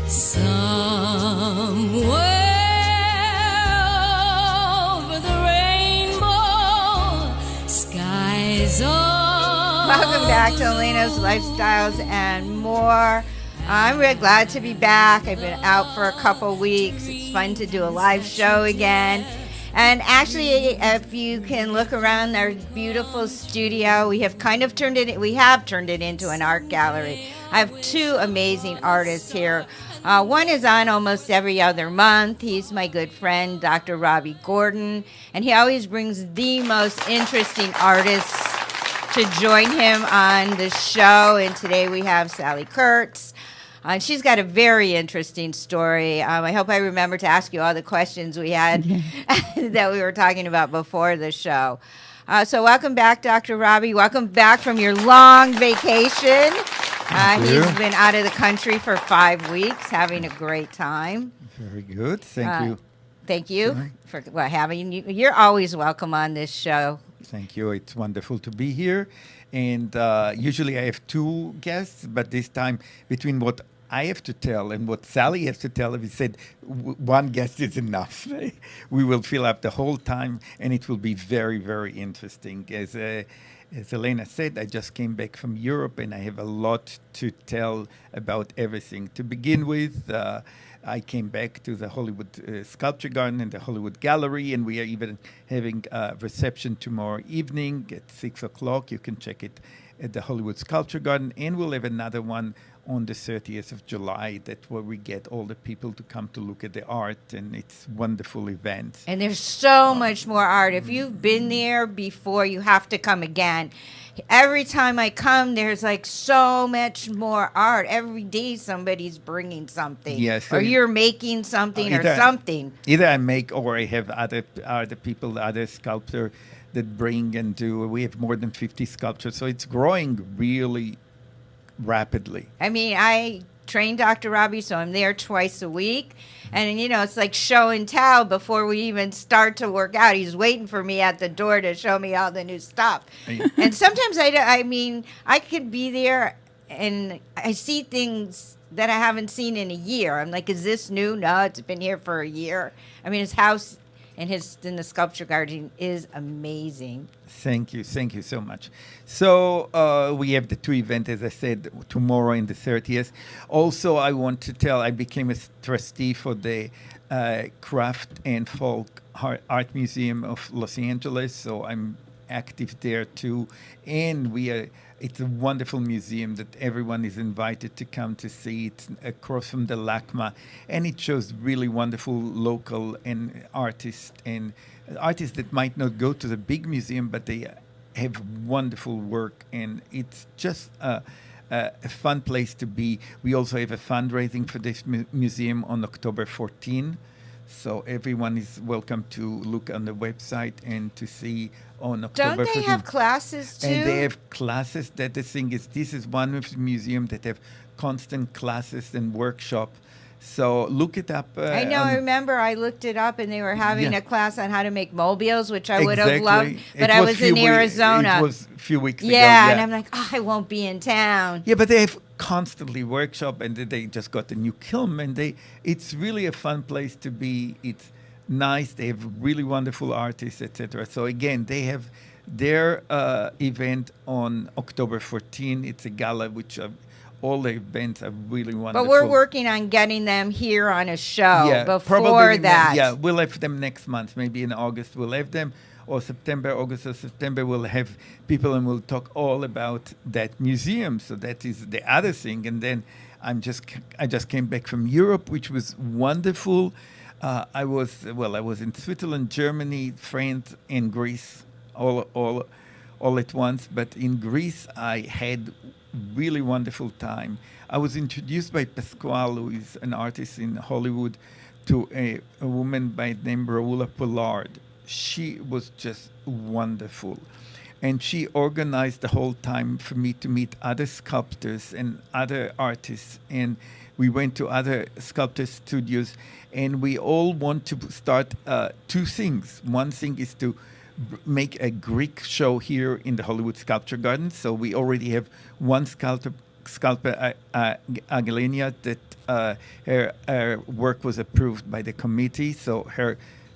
Somewhere over the rainbow, skies are. Welcome back to Alayna's Lifestyles and More. I'm really glad to be back. I've been out for a couple weeks. It's fun to do a live show again. And actually, if you can look around our beautiful studio, we have turned it into an art gallery. I have two amazing artists here. One is on almost every other month. He's my good friend, Dr. Robby Gordon, and he always brings the most interesting artists to join him on the show. And today we have Sally Kurtz. She's got a very interesting story. I hope I remember to ask you all the questions we had that we were talking about before the show. So welcome back, Dr. Robby. Welcome back from your long vacation. He's been out of the country for 5 weeks, having a great time. Very good. Thank you. Thank you for having you. You're always welcome on this show. Thank you. It's wonderful to be here. And usually I have two guests, but this time between what I have to tell and what Sally has to tell, we said one guest is enough. We will fill up the whole time, and it will be very, very interesting. As Alayna said, I just came back from Europe, and I have a lot to tell about everything. To begin with, I came back to the Hollywood Sculpture Garden and the Hollywood Gallery, and we are even having a reception tomorrow evening at 6 o'clock. You can check it at the Hollywood Sculpture Garden, and we'll have another one on the 30th of July. That's where we get all the people to come to look at the art, and it's a wonderful event. And there's so much more art. If you've been there before, you have to come again. Every time I come, there's like so much more art. Every day somebody's bringing something. Yes. Or you're making something or something. Either I make or I have other people, other sculptors that bring and do. We have more than 50 sculptures, so it's growing really rapidly. I mean, I train Dr. Robby, so I'm there twice a week. And, it's like show and tell before we even start to work out. He's waiting for me at the door to show me all the new stuff. And sometimes, I could be there and I see things that I haven't seen in a year. I'm like, is this new? No, it's been here for a year. I mean, his house in the sculpture garden is amazing. Thank you so much. So we have the two events, as I said, tomorrow and the 30th. Also, I want to tell, I became a trustee for the Craft and Folk Art Museum of Los Angeles, so I'm active there too. And it's a wonderful museum that everyone is invited to come to see. It's across from the LACMA, and it shows really wonderful local and artists that might not go to the big museum, but they have wonderful work, and it's just a fun place to be. We also have a fundraising for this museum on October 14. So everyone is welcome to look on the website and to see on October 14th. Don't they have classes too? And they have classes. That the thing is, this is one of the museums that have constant classes and workshop. So look it up. I know. I remember I looked it up, and they were having a class on how to make mobiles, which I would have loved. But I was in Arizona. It was a few weeks ago. Yeah, and I'm like, I won't be in town. Yeah, but they have constantly workshop, and they just got a new kiln, and it's really a fun place to be. It's nice. They have really wonderful artists, etc. So again, they have their event on October 14. It's a gala which all the events are really wonderful. But we're working on getting them here on a show before that. We'll have them next month. Maybe in August we'll have them, or August or September we'll have people, and we'll talk all about that museum. So that is the other thing. And then I just came back from Europe, which was wonderful. I was in Switzerland, Germany, France, and Greece, all at once. But in Greece, I had really wonderful time. I was introduced by Pasquale, who is an artist in Hollywood, to a woman by the name Raoula Pollard. She was just wonderful. And she organized the whole time for me to meet other sculptors and other artists. And we went to other sculptor studios, and we all want to start two things. One thing is to make a Greek show here in the Hollywood Sculpture Garden. So we already have one sculptor sculptor Alayna that her work was approved by the committee, so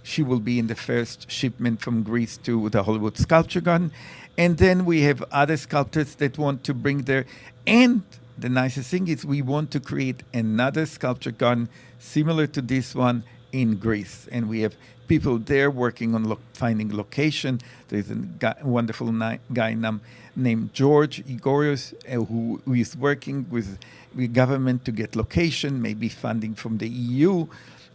she will be in the first shipment from Greece to the Hollywood Sculpture Garden. And then we have other sculptors that want to bring their, and the nicest thing is we want to create another sculpture garden similar to this one in Greece. And we have people there working on finding location. There's a wonderful guy named George Igorios who is working with the government to get location, maybe funding from the EU.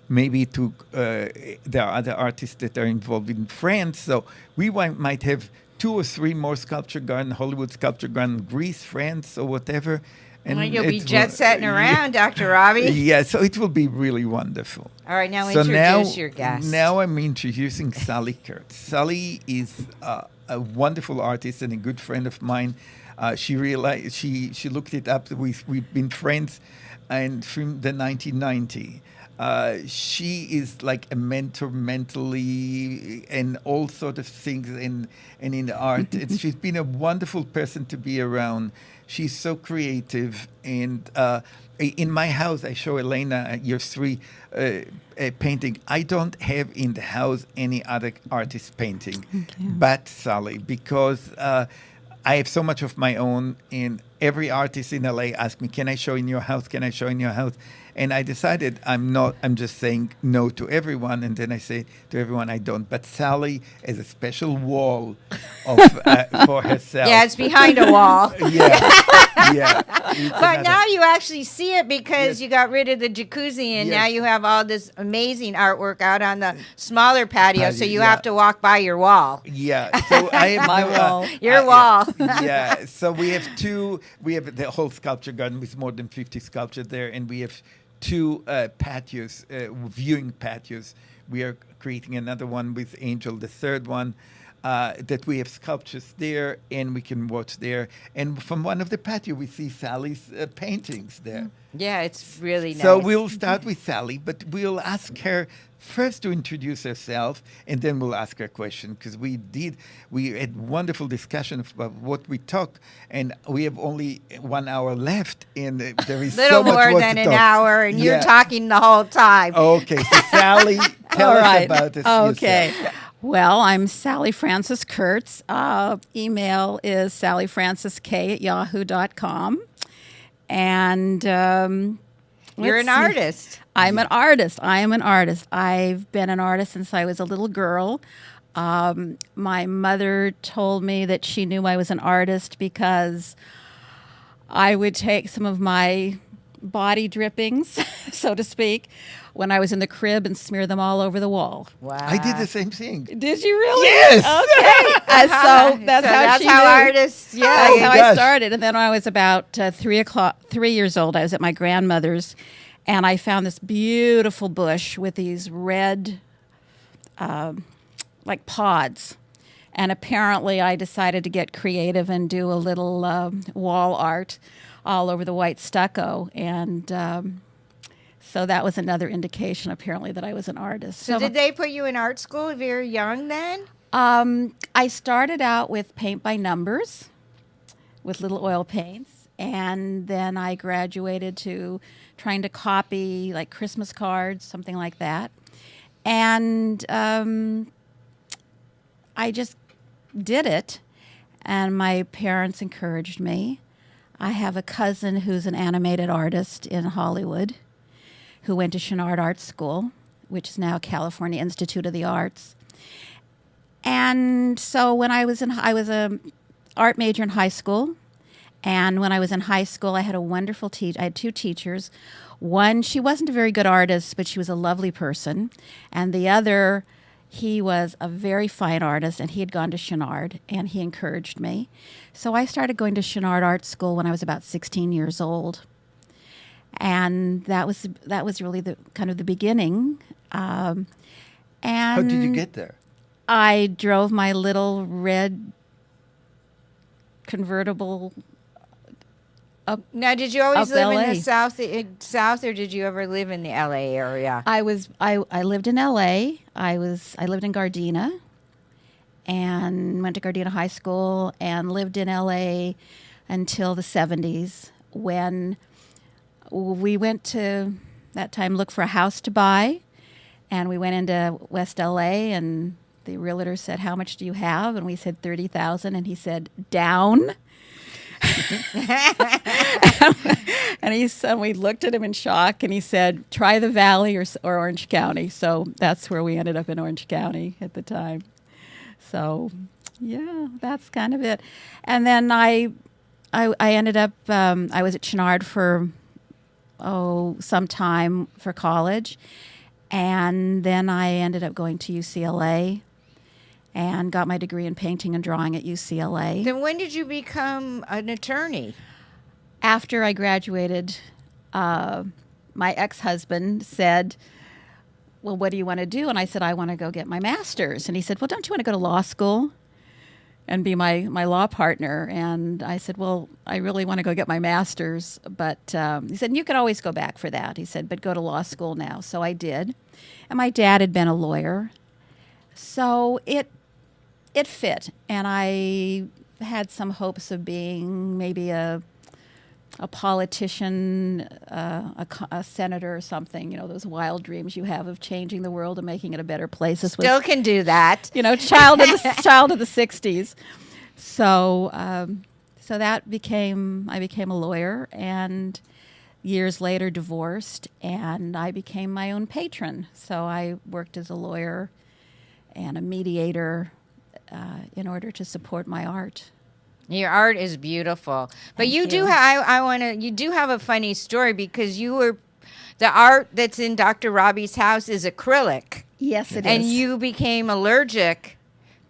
Maybe there are other artists that are involved in France. So we might have 2 or 3 more sculpture garden, Hollywood Sculpture Garden, Greece, France, or whatever. And you'll be jet setting around, Dr. Robby. Yeah, so it will be really wonderful. All right, now introduce your guest. Now I'm introducing Sally Kurtz. Sally is a wonderful artist and a good friend of mine. She realized she looked it up. We've been friends, and from the 1990. She is like a mentor mentally and all sort of things and in art. She's been a wonderful person to be around. She's so creative. And in my house, I show Alayna your 3 painting. I don't have in the house any other artist painting but Sally, because I have so much of my own, and every artist in LA asks me, can I show in your house? Can I show in your house? And I decided I'm just saying no to everyone. And then I say to everyone, I don't. But Sally has a special wall for herself. Yeah, it's behind a wall. Yeah. But now you actually see it because you got rid of the jacuzzi, and now you have all this amazing artwork out on the smaller patio, so you have to walk by your wall. Yeah, so I have My wall. Your wall. Yeah, so we have the whole sculpture garden with more than 50 sculptures there, and we have 2 patios, viewing patios. We are creating another one with Angel, the 3rd one, that we have sculptures there, and we can watch there. And from one of the patio, we see Sally's paintings there. Yeah, it's really nice. So we'll start with Sally, but we'll ask her first to introduce herself, and then we'll ask her a question, because we had wonderful discussion about what we talk, and we have only 1 hour left, and there is little so much more more than to an talk. hour, and you're talking the whole time. Okay, so Sally, tell All us right. about it. Okay. yourself. Well, I'm Sally Frances Kurtz. Email is sallyfrancesk@yahoo.com. And You're an artist. I'm an artist. I am an artist. I've been an artist since I was a little girl. My mother told me that she knew I was an artist because I would take some of my body drippings, so to speak, when I was in the crib and smear them all over the wall. Wow. I did the same thing. Did you really? Yes. Okay. So that's how knew. artists, That's how I gosh. started. And then when I was about 3 years old, I was at my grandmother's, and I found this beautiful bush with these red, like pods. And apparently I decided to get creative and do a little wall art all over the white stucco. And so that was another indication, apparently, that I was an artist. So did they put you in art school very young then? I started out with paint by numbers, with little oil paints, and then I graduated to trying to copy like Christmas cards, something like that. And I just did it, and my parents encouraged me. I have a cousin who's an animated artist in Hollywood who went to Chouinard Art School, which is now California Institute of the Arts. And so when I was a art major in high school, and when I was in high school, I had a wonderful teacher. I had 2 teachers. One, she wasn't a very good artist, but she was a lovely person. And the other, he was a very fine artist, and he had gone to Chouinard, and he encouraged me. So I started going to Chouinard Art School when I was about 16 years old. And that was really the kind of the beginning. And How did you get there? I drove my little red convertible up. Now, did you always Up live in LA. the south, or did you ever live in the LA area? I lived in LA. I lived in Gardena and went to Gardena High School and lived in LA until the 70s when we went to that time look for a house to buy, and we went into West LA, and the realtor said, "How much do you have?" And we said $30,000, and he said, "Down." And he said, we looked at him in shock, and he said, "Try the Valley or Orange County." So that's where we ended up, in Orange County at the time. So, yeah, that's kind of it. And then I ended up, I was at Chenard for some time for college, and then I ended up going to UCLA and got my degree in painting and drawing at UCLA. Then when did you become an attorney? After I graduated, my ex-husband said, "Well, what do you want to do?" And I said, "I want to go get my master's." And he said, "Well, don't you want to go to law school and be my law partner?" And I said, "Well, I really want to go get my master's." But he said, "You can always go back for that." He said, "But go to law school now." So I did. And my dad had been a lawyer. So it fit. And I had some hopes of being maybe a politician, a senator or something, those wild dreams you have of changing the world and making it a better place. This Still can do that. Child of the 60s. So that I became a lawyer, and years later divorced, and I became my own patron. So I worked as a lawyer and a mediator in order to support my art. Your art is beautiful, but Thank you do you. you do have a funny story, because the art that's in Dr. Robby's house is acrylic. Yes, it is. And you became allergic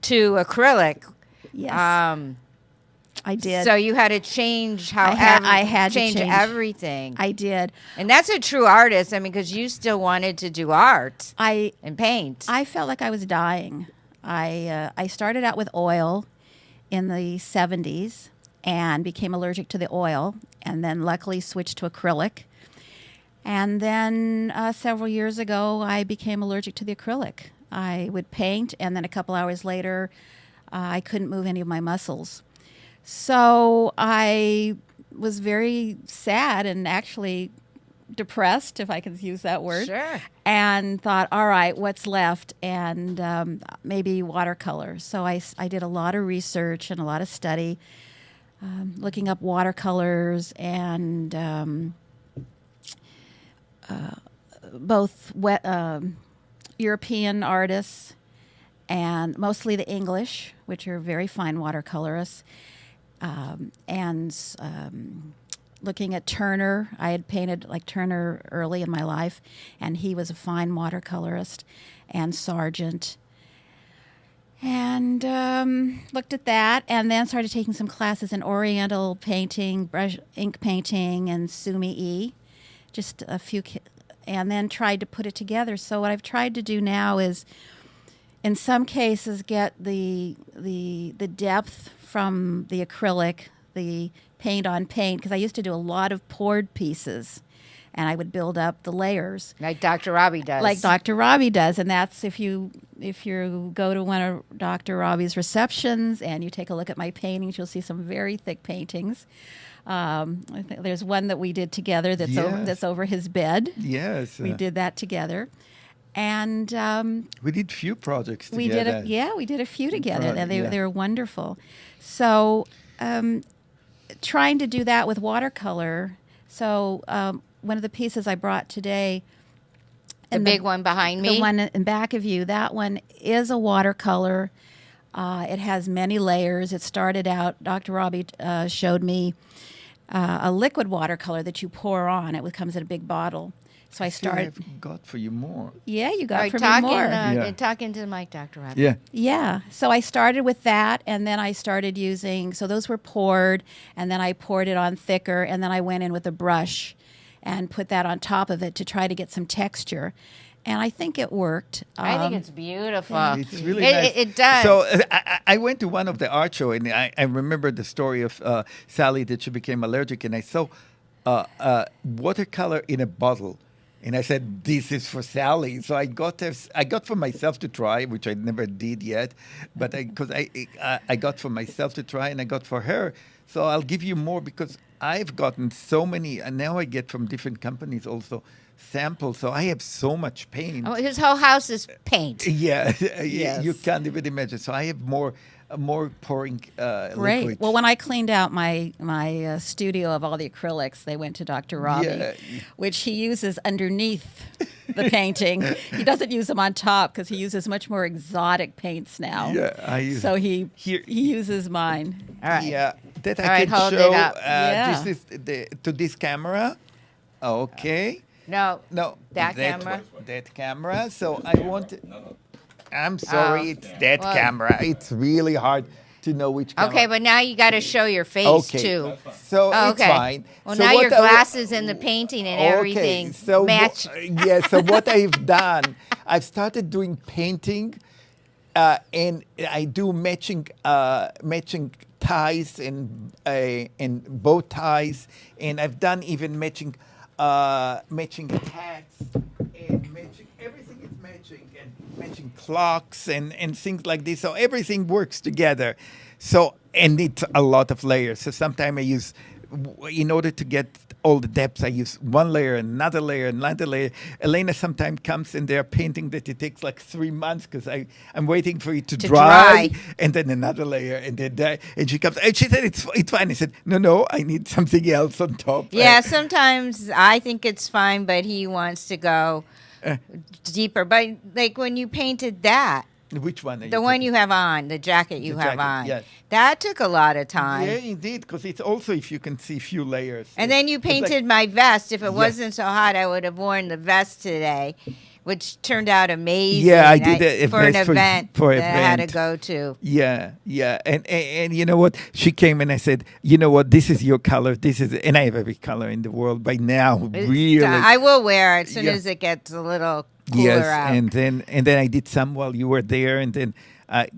to acrylic. Yes, I did. So you had to change I had to change change. everything. I did. And that's a true artist. I mean, because you still wanted to do art I and paint. felt like I was dying. I started out with oil in the 70s and became allergic to the oil, and then luckily switched to acrylic. And then several years ago, I became allergic to the acrylic. I would paint, and then a couple hours later, I couldn't move any of my muscles. So I was very sad and actually depressed, if I can use that word. Sure. And thought, all right, what's left? And maybe watercolor. So I did a lot of research and a lot of study, looking up watercolors and both European artists and mostly the English, which are very fine watercolorists, and looking at Turner. I had painted like Turner early in my life, and he was a fine watercolorist, and Sargent. And looked at that, and then started taking some classes in oriental painting, brush ink painting, and sumi-e, just a few, and then tried to put it together. So what I've tried to do now is, in some cases, get the depth from the acrylic, the paint on paint, because I used to do a lot of poured pieces, and I would build up the layers Like Dr. Robby does. like Dr. Robby does. And that's if you go to one of Dr. Robby's receptions and you take a look at my paintings, you'll see some very thick paintings. I think there's one that we did together that's over his bed. Yes. We did that together. And We did few projects we together. we did a few together, and yeah. they were wonderful. So trying to do that with watercolor. So one of the pieces I brought today, the big one behind me. the one in back of you, that one is a watercolor. It has many layers. It started out, Dr. Robby showed me a liquid watercolor that you pour on. It comes in a big bottle. So I started. I've got for you more. Yeah, you All got right, for me more. talking to the mic, Dr. Robby. Yeah. Yeah. So I started with that, and then I started using, so those were poured, and then I poured it on thicker, and then I went in with a brush and put that on top of it to try to get some texture. And I think it worked. I think it's beautiful. It's really nice. It does. So I went to one of the art show, and I remember the story of Sally that she became allergic, and I saw watercolor in a bottle. And I said, "This is for Sally." So I got for myself to try, which I never did yet, but because I got for myself to try, and I got for her So I'll give you more because I've gotten so many, and now I get from different companies also samples. So I have so much paint. Oh, his whole house is paint. Yeah, Yes. you can't even imagine. So I have more pouring Great. liquid. Well, when I cleaned out my studio of all the acrylics, they went to Dr. Robby, Yeah. which he uses underneath the painting. He doesn't use them on top because he uses much more exotic paints now. Yeah, I use So he Here- uses mine. All right. Yeah, that All I right, can hold it show. up. Yeah. This is to this camera. Okay. No. No, That camera? That camera. So I want. I'm sorry, Oh. it's that Well- camera. It's really hard to know which camera. Okay, but now you got to show your face Okay. too. So Oh, it's okay. fine. Well, So now what your I wa- glasses and the painting and everything so match. yeah. So what I've done, I've started doing painting, and I do matching ties and bow ties, and I've done even matching hats and matching everything is matching and matching clocks and things like this. So everything works together. So and it's a lot of layers. So sometimes I use in order to get all the depths, I use one layer, another layer, another layer. Alayna sometimes comes and they're painting that it takes like 3 months because I'm waiting for it to dry, and then another layer, and then and she comes and she said it's fine. I said no, I need something else on top. Yeah, sometimes I think it's fine, but he wants to go deeper. But like when you painted that, Which one? Are the one you have on, the jacket you The have jacket, on, yes. that took a lot of time. Yeah, indeed, because it's also, if you can see, few layers. And then you It's like- painted my vest. If it Yeah. wasn't so hot, I would have worn the vest today, which turned out amazing. Yeah, I did a for an vest for- event for that I had to event. go to. Yeah, and you know what? She came and I said, you know what? This is your color. This is, and I have every color in the world by now. It's- Really, I will wear it as soon Yeah. as it gets a little cooler yes. out. And then I did some while you were there, and then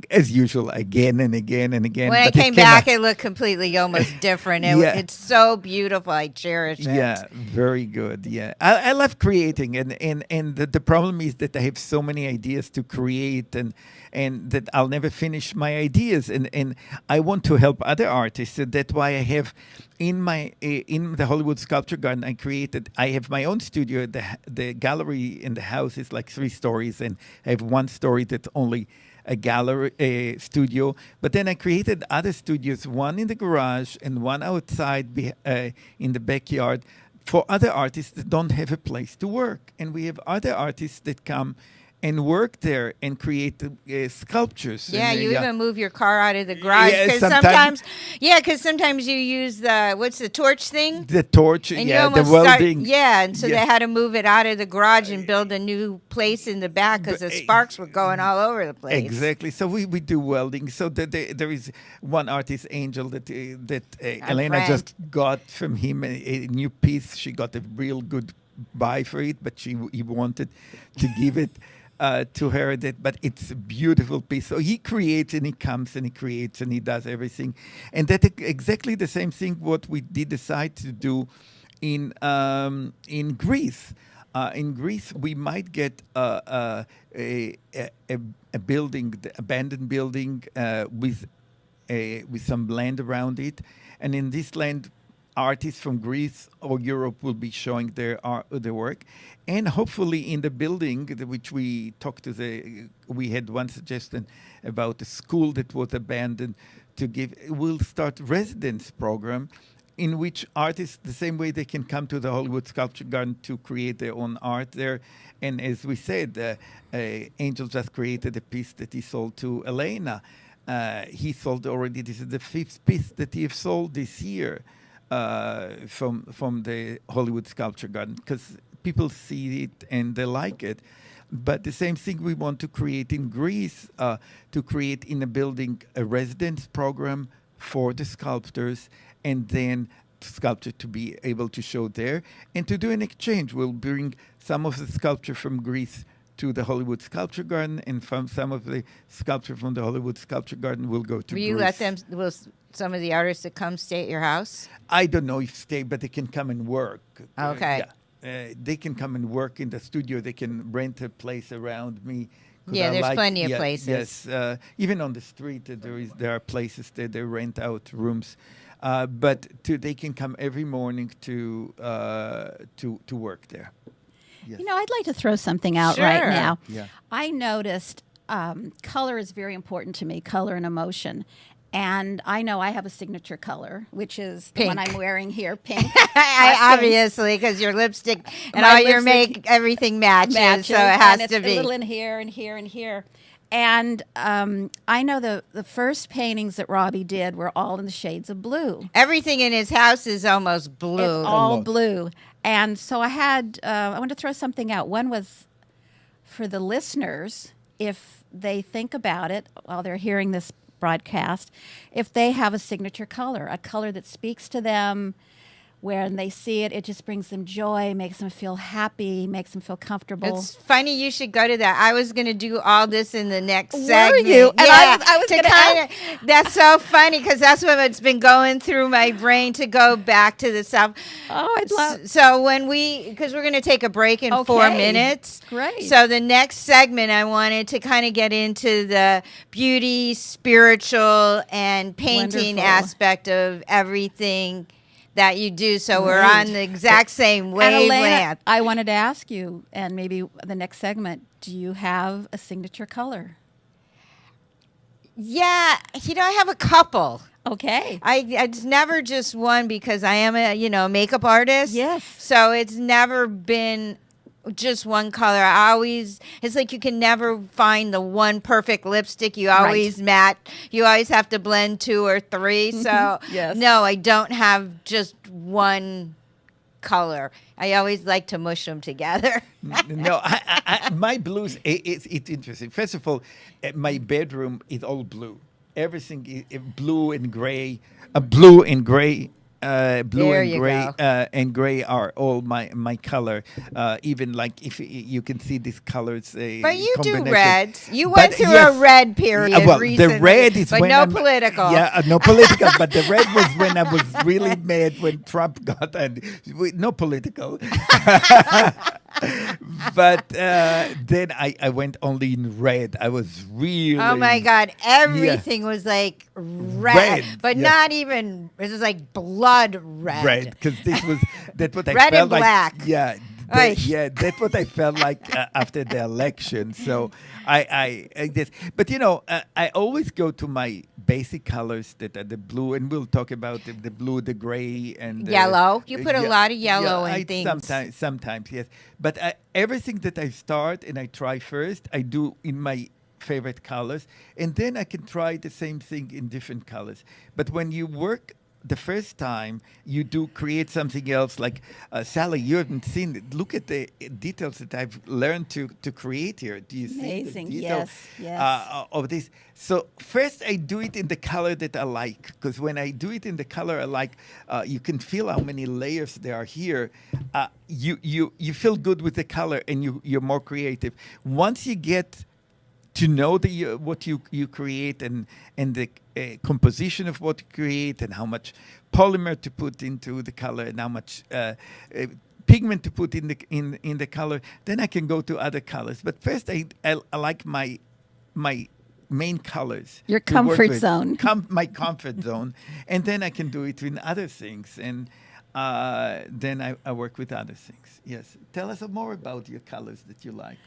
as usual, again and again and again. When I But it came back, out- it looked completely almost different. Yeah. It's so beautiful. I cherish it. Yeah, very good. Yeah, I love creating, and the problem is that I have so many ideas to create, and that I'll never finish my ideas, and I want to help other artists. So that's why I have in the Hollywood Sculpture Garden I have my own studio. The gallery in the house is like 3 stories, and I have one story that's only a gallery, a studio. But then I created other studios, one in the garage and one outside in the backyard for other artists that don't have a place to work. And we have other artists that come and work there and create sculptures. Yeah, and, you even move your car out of the garage Yeah, because sometimes- sometimes you use the torch thing. the torch, And yeah, you the almost start, welding. yeah, and so Yeah. they had to move it out of the garage and build a new place in the back because the sparks were going all over the place. Exactly. So we do welding. So there is one artist, Angel, that Alayna friend. just got from him a new piece. She got a real good buy for it, but he wanted to give it to her. But it's a beautiful piece. So he creates and he comes and he creates and he does everything, and that's exactly the same thing what we did decide to do in Greece. In Greece, we might get a building, the abandoned building with some land around it, and in this land, artists from Greece or Europe will be showing their work, and hopefully in the building, which we talked to we had one suggestion about a school that was abandoned we'll start residence program in which artists, the same way they can come to the Hollywood Sculpture Garden to create their own art there. And as we said, Angel just created a piece that he sold to Alayna. He sold already, this is the 5th piece that he has sold this year from the Hollywood Sculpture Garden, because people see it and they like it. But the same thing we want to create in Greece, to create in a building a residence program for the sculptors, and then sculpture to be able to show there and to do an exchange. We'll bring some of the sculpture from Greece to the Hollywood Sculpture Garden, and from some of the sculpture from the Hollywood Sculpture Garden will go to Will Greece. you let them? Will some of the artists that come stay at your house? I don't know if stay, but they can come and work. Okay. They can come and work in the studio. They can rent a place around me. 'Cause Yeah, I there's plenty of places. Yes, even on the street, there are places that they rent out rooms. but they can come every morning to work there. Yes. You know, I'd like to throw something out Sure. right now. Yeah. I noticed color is very important to me, color and emotion. And I know I have a signature color, which is the one Pink. I'm wearing here, pink. I obviously, because your lipstick and My all your lipstick everything matches, so it and has it's to a be. little in here and here and here. And I know the first paintings that Robby did were all in the shades of blue. Everything in his house is almost blue. It's all Almost. blue. And so I want to throw something out. One was for the listeners, if they think about it while they're hearing this broadcast, if they have a signature color, a color that speaks to them, when they see it, it just brings them joy, makes them feel happy, makes them feel comfortable. It's funny you should go to that. I was going to do all this in the next segment. you? And I was to gonna kinda, that's so funny because that's what's been going through my brain to go back to the South. Oh, I'd love. So because we're going to take a break in 4 Okay. minutes. Great. So the next segment, I wanted to kind of get into the beauty, spiritual, and painting Wonderful. aspect of everything that you do. So we're Great. on the exact same And Alayna, wavelength. I wanted to ask you, and maybe the next segment, do you have a signature color? Yeah, I have a couple. Okay. It's never just one because I am a makeup artist. Yes. So it's never been just one color. It's like you can never find the one perfect lipstick. You always match. You always have to blend 2 or 3. So Yes. no, I don't have just one color. I always like to mush them together. No, my blues, it's interesting. First of all, my bedroom is all blue. Everything is blue and gray. Blue and gray. Blue There and you gray go. and gray are all my color. Even like if you can see these colors. But you do combination. reds. You But went through yes. a red period Well, recently. the red is but when no I'm- political. Yeah, no political. But the red was when I was really mad when Trump got no political. But then I went only in red. I was really. Oh my God! Everything was like red, but yeah. not even. It was like blood red. Red, because that's what I Red felt and like. black. Yeah, Oy. yeah, that's what I felt like after the election. So I guess, but I always go to my basic colors that are the blue, and we'll talk about the blue, the gray, and Yellow. You put a lot of yellow in I things. Sometimes, yes. But everything that I start and I try first, I do in my favorite colors, and then I can try the same thing in different colors. But when you work the first time, you do create something else. Like Sally, you haven't seen it. Look at the details that I've learned to create here. Do you see Amazing. the detail Yes. of this? So first, I do it in the color that I like, because when I do it in the color I like, you can feel how many layers there are here. You feel good with the color, and you're more creative. Once you get to know what you create and the composition of what you create, and how much polymer to put into the color, and how much pigment to put in the color, then I can go to other colors. But first, I like my main colors. Your to work comfort with. zone. My comfort zone, and then I can do it in other things, and then I work with other things. Yes, tell us more about your colors that you like.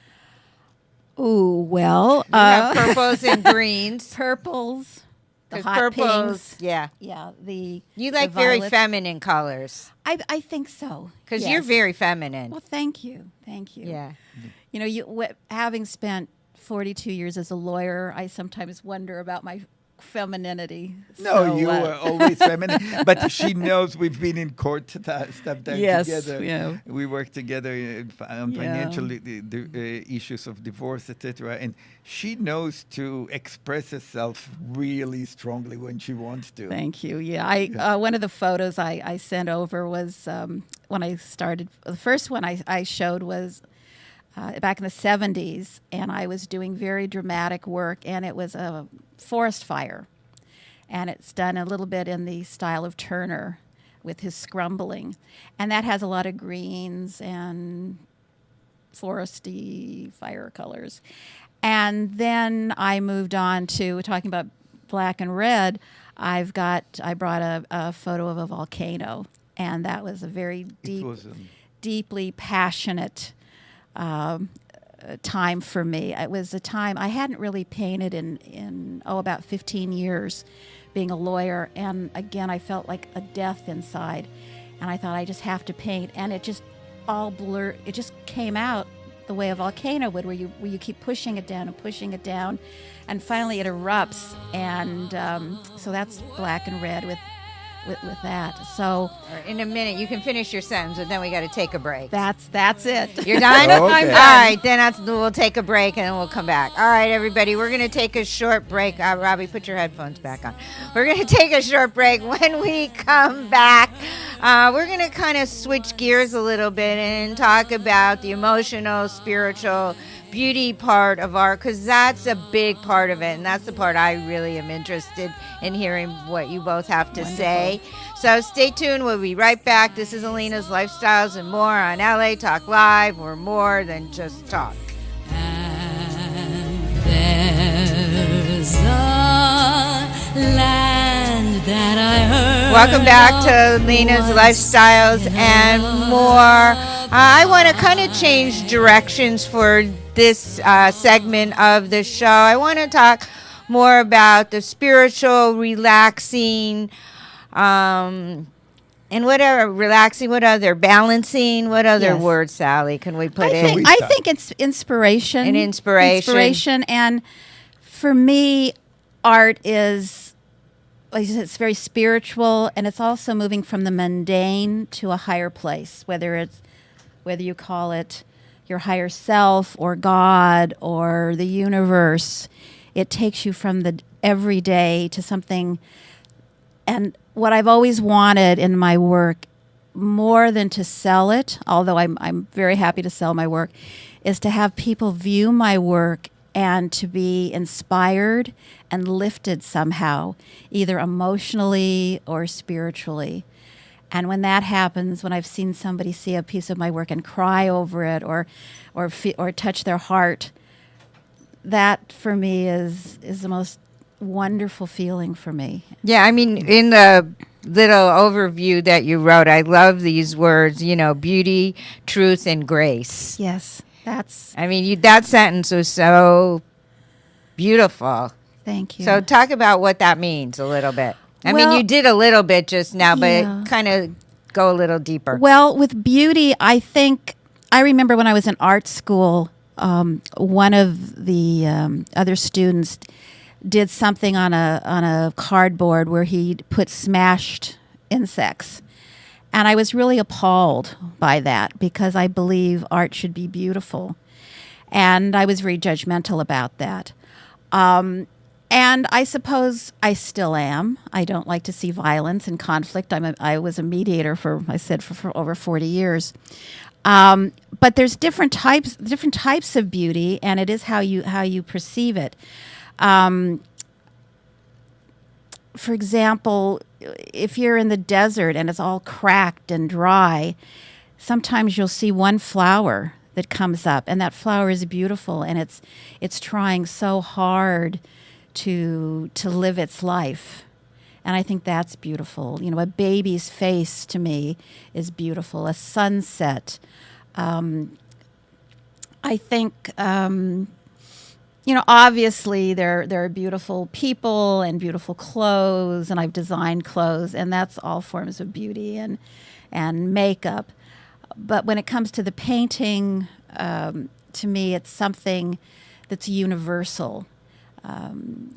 Ooh, well, You have purples and greens. purples, the 'Cause hot purples, pinks. yeah. Yeah, You the like very violets. feminine colors I think so. because you're Yes. very feminine. Well, thank you. Yeah. Having spent 42 years as a lawyer, I sometimes wonder about my femininity. No, So, you were always feminine. But she knows we've been in court stuff Yes, together. yeah. We work together on Yeah. financial issues of divorce, etc. And she knows to express herself really strongly when she wants to. Thank you. Yeah, one of the photos I sent over was when I started. The first one I showed was back in the 70s, and I was doing very dramatic work, and it was a forest fire, and it's done a little bit in the style of Turner with his scrumbling, and that has a lot of greens and foresty fire colors. And then I moved on to talking about Black and Red, I brought a photo of a volcano, and that was a very deeply passionate time for me. It was a time I hadn't really painted in about 15 years, being a lawyer, and again I felt like a death inside, and I thought I just have to paint, and it just all blurred. It just came out the way a volcano would, where you keep pushing it down, and finally it erupts, and so that's Black and Red with that. So In a minute, you can finish your sentence, and then we got to take a break. that's it. You're done? Okay. I'm done. All right, then we'll take a break, and then we'll come back. All right, everybody, we're going to take a short break. Robbie, put your headphones back on. We're going to take a short break. When we come back, we're going to kind of switch gears a little bit and talk about the emotional, spiritual, beauty part of art, because that's a big part of it, and that's the part I really am interested in hearing what you both have to say. So stay tuned. We'll be right back. This is Alina's Lifestyles and More on LA Talk Live. We're more than just talk. And there's a land that I heard. Welcome back to Alina's Lifestyles and More. I want to kind of change directions for this segment of the show. I want to talk more about the spiritual, relaxing, and whatever, relaxing, what other, balancing, what other Yes. words, Sally, can we put in? I think it's inspiration. An inspiration. And for me, art is, like I said, it's very spiritual, and it's also moving from the mundane to a higher place, whether you call it your higher self or God or the universe. It takes you from the everyday to something. And what I've always wanted in my work, more than to sell it, although I'm very happy to sell my work, is to have people view my work and to be inspired and lifted somehow, either emotionally or spiritually. And when that happens, when I've seen somebody see a piece of my work and cry over it or touch their heart, that for me is the most wonderful feeling for me. Yeah, I mean, in the little overview that you wrote, I love these words, beauty, truth, and grace. Yes, that's... I mean, that sentence was so beautiful. Thank you. So talk about what that means a little bit. I mean, Well, you did a little bit just now, but yeah. kind of go a little deeper. Well, with beauty, I remember when I was in art school, one of the other students did something on a cardboard where he put smashed insects. And I was really appalled by that, because I believe art should be beautiful. And I was very judgmental about that. And I suppose I still am. I don't like to see violence and conflict. I was a mediator for over 40 years. But there's different types of beauty, and it is how you perceive it. For example, if you're in the desert and it's all cracked and dry, sometimes you'll see one flower that comes up, and that flower is beautiful, and it's trying so hard to live its life. And I think that's beautiful. A baby's face to me is beautiful. A sunset. I think, obviously there are beautiful people and beautiful clothes, and I've designed clothes, and that's all forms of beauty and makeup. But when it comes to the painting, to me, it's something that's universal.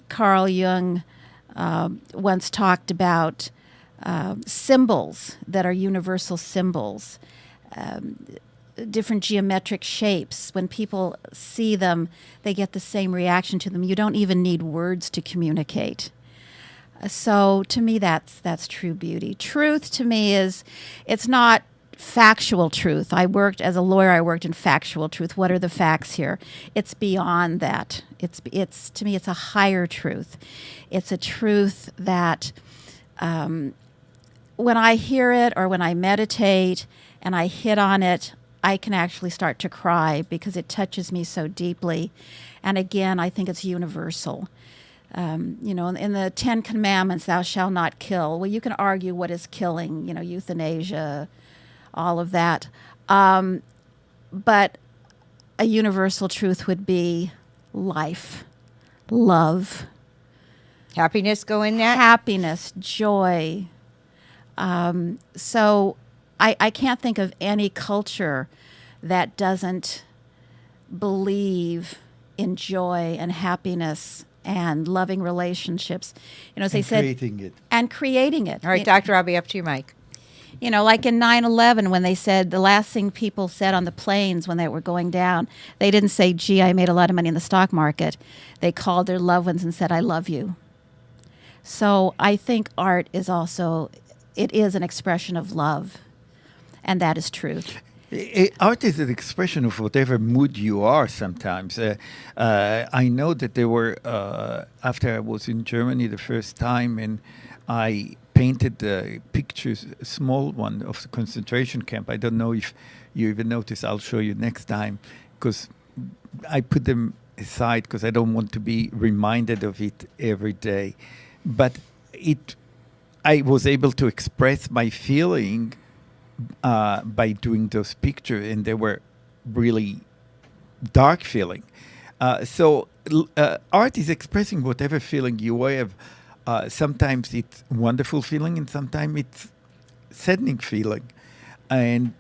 Carl Jung once talked about symbols that are universal symbols, different geometric shapes. When people see them, they get the same reaction to them. You don't even need words to communicate. So to me, that's true beauty. Truth to me it's not factual truth. As a lawyer, I worked in factual truth. What are the facts here? It's beyond that. It's to me, it's a higher truth. It's a truth that when I hear it or when I meditate and I hit on it, I can actually start to cry because it touches me so deeply. And again, I think it's universal. In the Ten Commandments, thou shalt not kill. Well, you can argue what is killing, euthanasia, all of that. But a universal truth would be life, love, Happiness go in that? happiness, joy. So I can't think of any culture that doesn't believe in joy and happiness and loving relationships. As they said, creating it. and creating it. All right, Dr. Robby, up to your mic. Like in 9/11, when they said the last thing people said on the planes when they were going down, they didn't say, gee, I made a lot of money in the stock market. They called their loved ones and said, I love you. So I think art is also, it is an expression of love, and that is truth. Art is an expression of whatever mood you are sometimes. I know that there were, after I was in Germany the first time, and I painted the pictures, a small one of the concentration camp. I don't know if you even notice. I'll show you next time, because I put them aside because I don't want to be reminded of it every day. But I was able to express my feeling by doing those pictures, and they were really dark feeling. So art is expressing whatever feeling you have. Sometimes it's wonderful feeling, and sometimes it's saddening feeling. And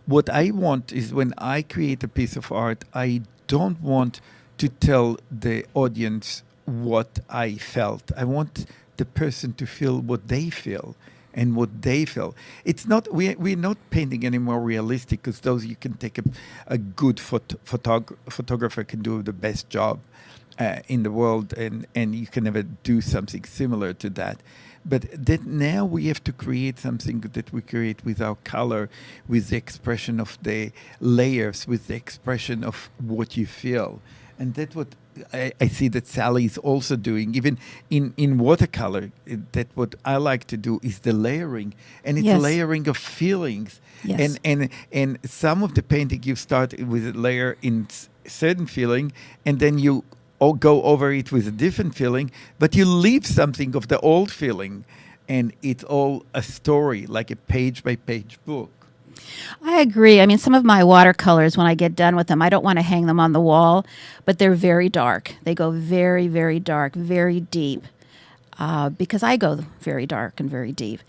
what I want is, when I create a piece of art, I don't want to tell the audience what I felt. I want the person to feel what they feel. And what they feel. It's not, we're not painting anymore realistic, because those you can take a good photographer can do the best job in the world, and you can never do something similar to that. But that now we have to create something that we create with our color, with the expression of the layers, with the expression of what you feel. And that's what I see that Sally is also doing, even in watercolor. That what I like to do is the layering, and it's Yes. a layering of feelings. Yes. And some of the painting you start with a layer in certain feeling, and then you go over it with a different feeling, but you leave something of the old feeling, and it's all a story, like a page by page book. I agree. I mean, some of my watercolors, when I get done with them, I don't want to hang them on the wall, but they're very dark. They go very, very dark, very deep, because I go very dark and very deep.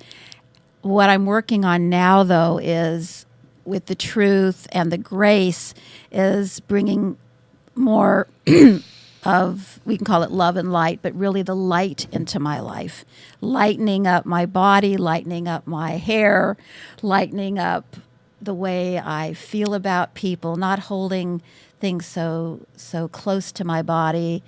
What I'm working on now, though, is with the truth and the grace, is bringing more of, we can call it love and light, but really the light into my life, lightening up my body, lightening up my hair, lightening up the way I feel about people, not holding things so close to my body,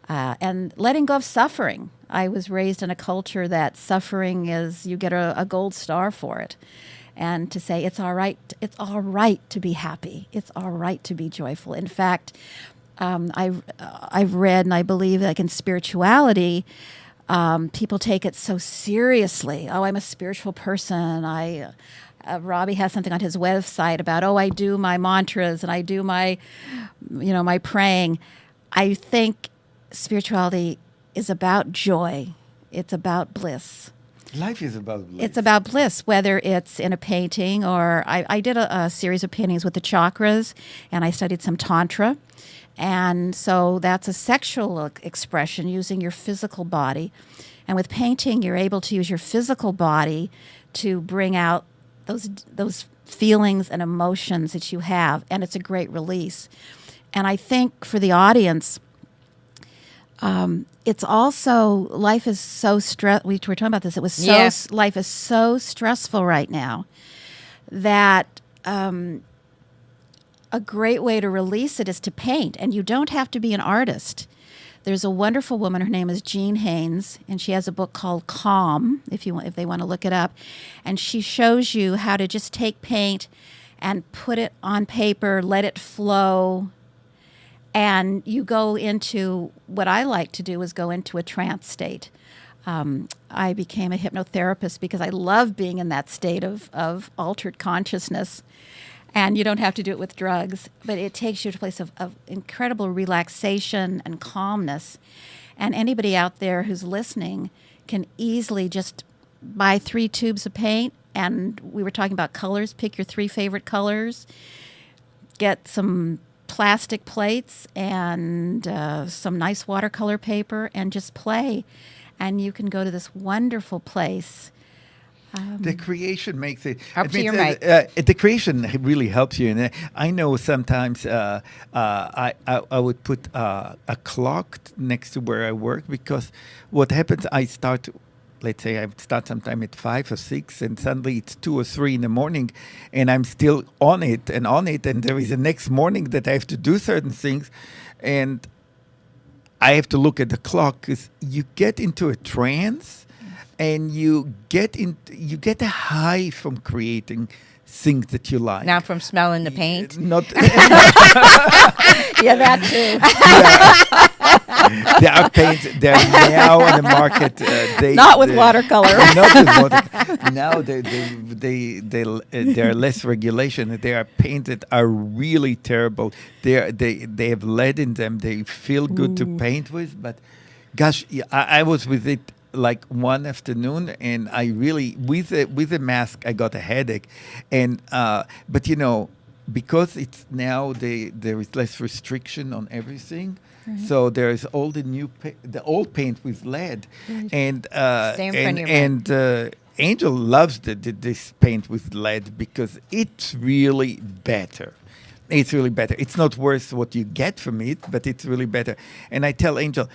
and letting go of suffering. I was raised in a culture that suffering is, you get a gold star for it. And to say it's all right to be happy. It's all right to be joyful. In fact, I've read, and I believe, like in spirituality, people take it so seriously. Oh, I'm a spiritual person. Robby has something on his website about, I do my mantras and I do my praying. I think spirituality is about joy. It's about bliss. Life is about bliss. It's about bliss, whether it's in a painting or I did a series of paintings with the chakras, and I studied some Tantra. And so that's a sexual expression using your physical body. And with painting, you're able to use your physical body to bring out those feelings and emotions that you have. And it's a great release. And I think for the audience, it's also, life is so we were talking about this. It was so, Yeah. Life is so stressful right now that a great way to release it is to paint. And you don't have to be an artist. There's a wonderful woman, her name is Jean Haynes, and she has a book called Calm, if they want to look it up. And she shows you how to just take paint and put it on paper, let it flow. And you go into, what I like to do is go into a trance state. I became a hypnotherapist because I love being in that state of altered consciousness. And you don't have to do it with drugs, but it takes you to a place of incredible relaxation and calmness. And anybody out there who's listening can easily just buy 3 tubes of paint. And we were talking about colors. Pick your 3 favorite colors. Get some plastic plates and some nice watercolor paper and just play. And you can go to this wonderful place. The creation makes it. Up to your mic. The creation really helps you. And I know sometimes I would put a clock next to where I work, because what happens, I start, let's say I start sometime at 5 or 6, and suddenly it's 2 or 3 in the morning, and I'm still on it, and there is the next morning that I have to do certain things, and I have to look at the clock, because you get into a trance, and you get a high from creating things that you like. Not from smelling the paint? Not. Yeah, that too. There are paints. They're now on the market. Not with watercolor. Not with watercolor. Now there are less regulation. There are paints that are really terrible. They have lead in them. They feel good to paint with, but gosh, I was with it like one afternoon, and I really with a mask I got a headache, and but because it's now there is less restriction on everything. Right. So there is all the old paint with lead, right. And Angel loves this paint with lead because it's really better. It's really better. It's not worth what you get from it, but it's really better. And I tell Angel,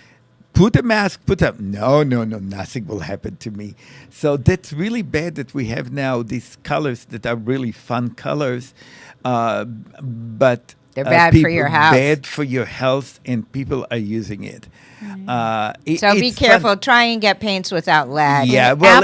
put a mask, put up. No, nothing will happen to me. So that's really bad that we have now these colors that are really fun colors, but they're bad for your house. Bad for your health, and people are using it. So be careful. Fun. Try and get paints without lead. Yeah, well,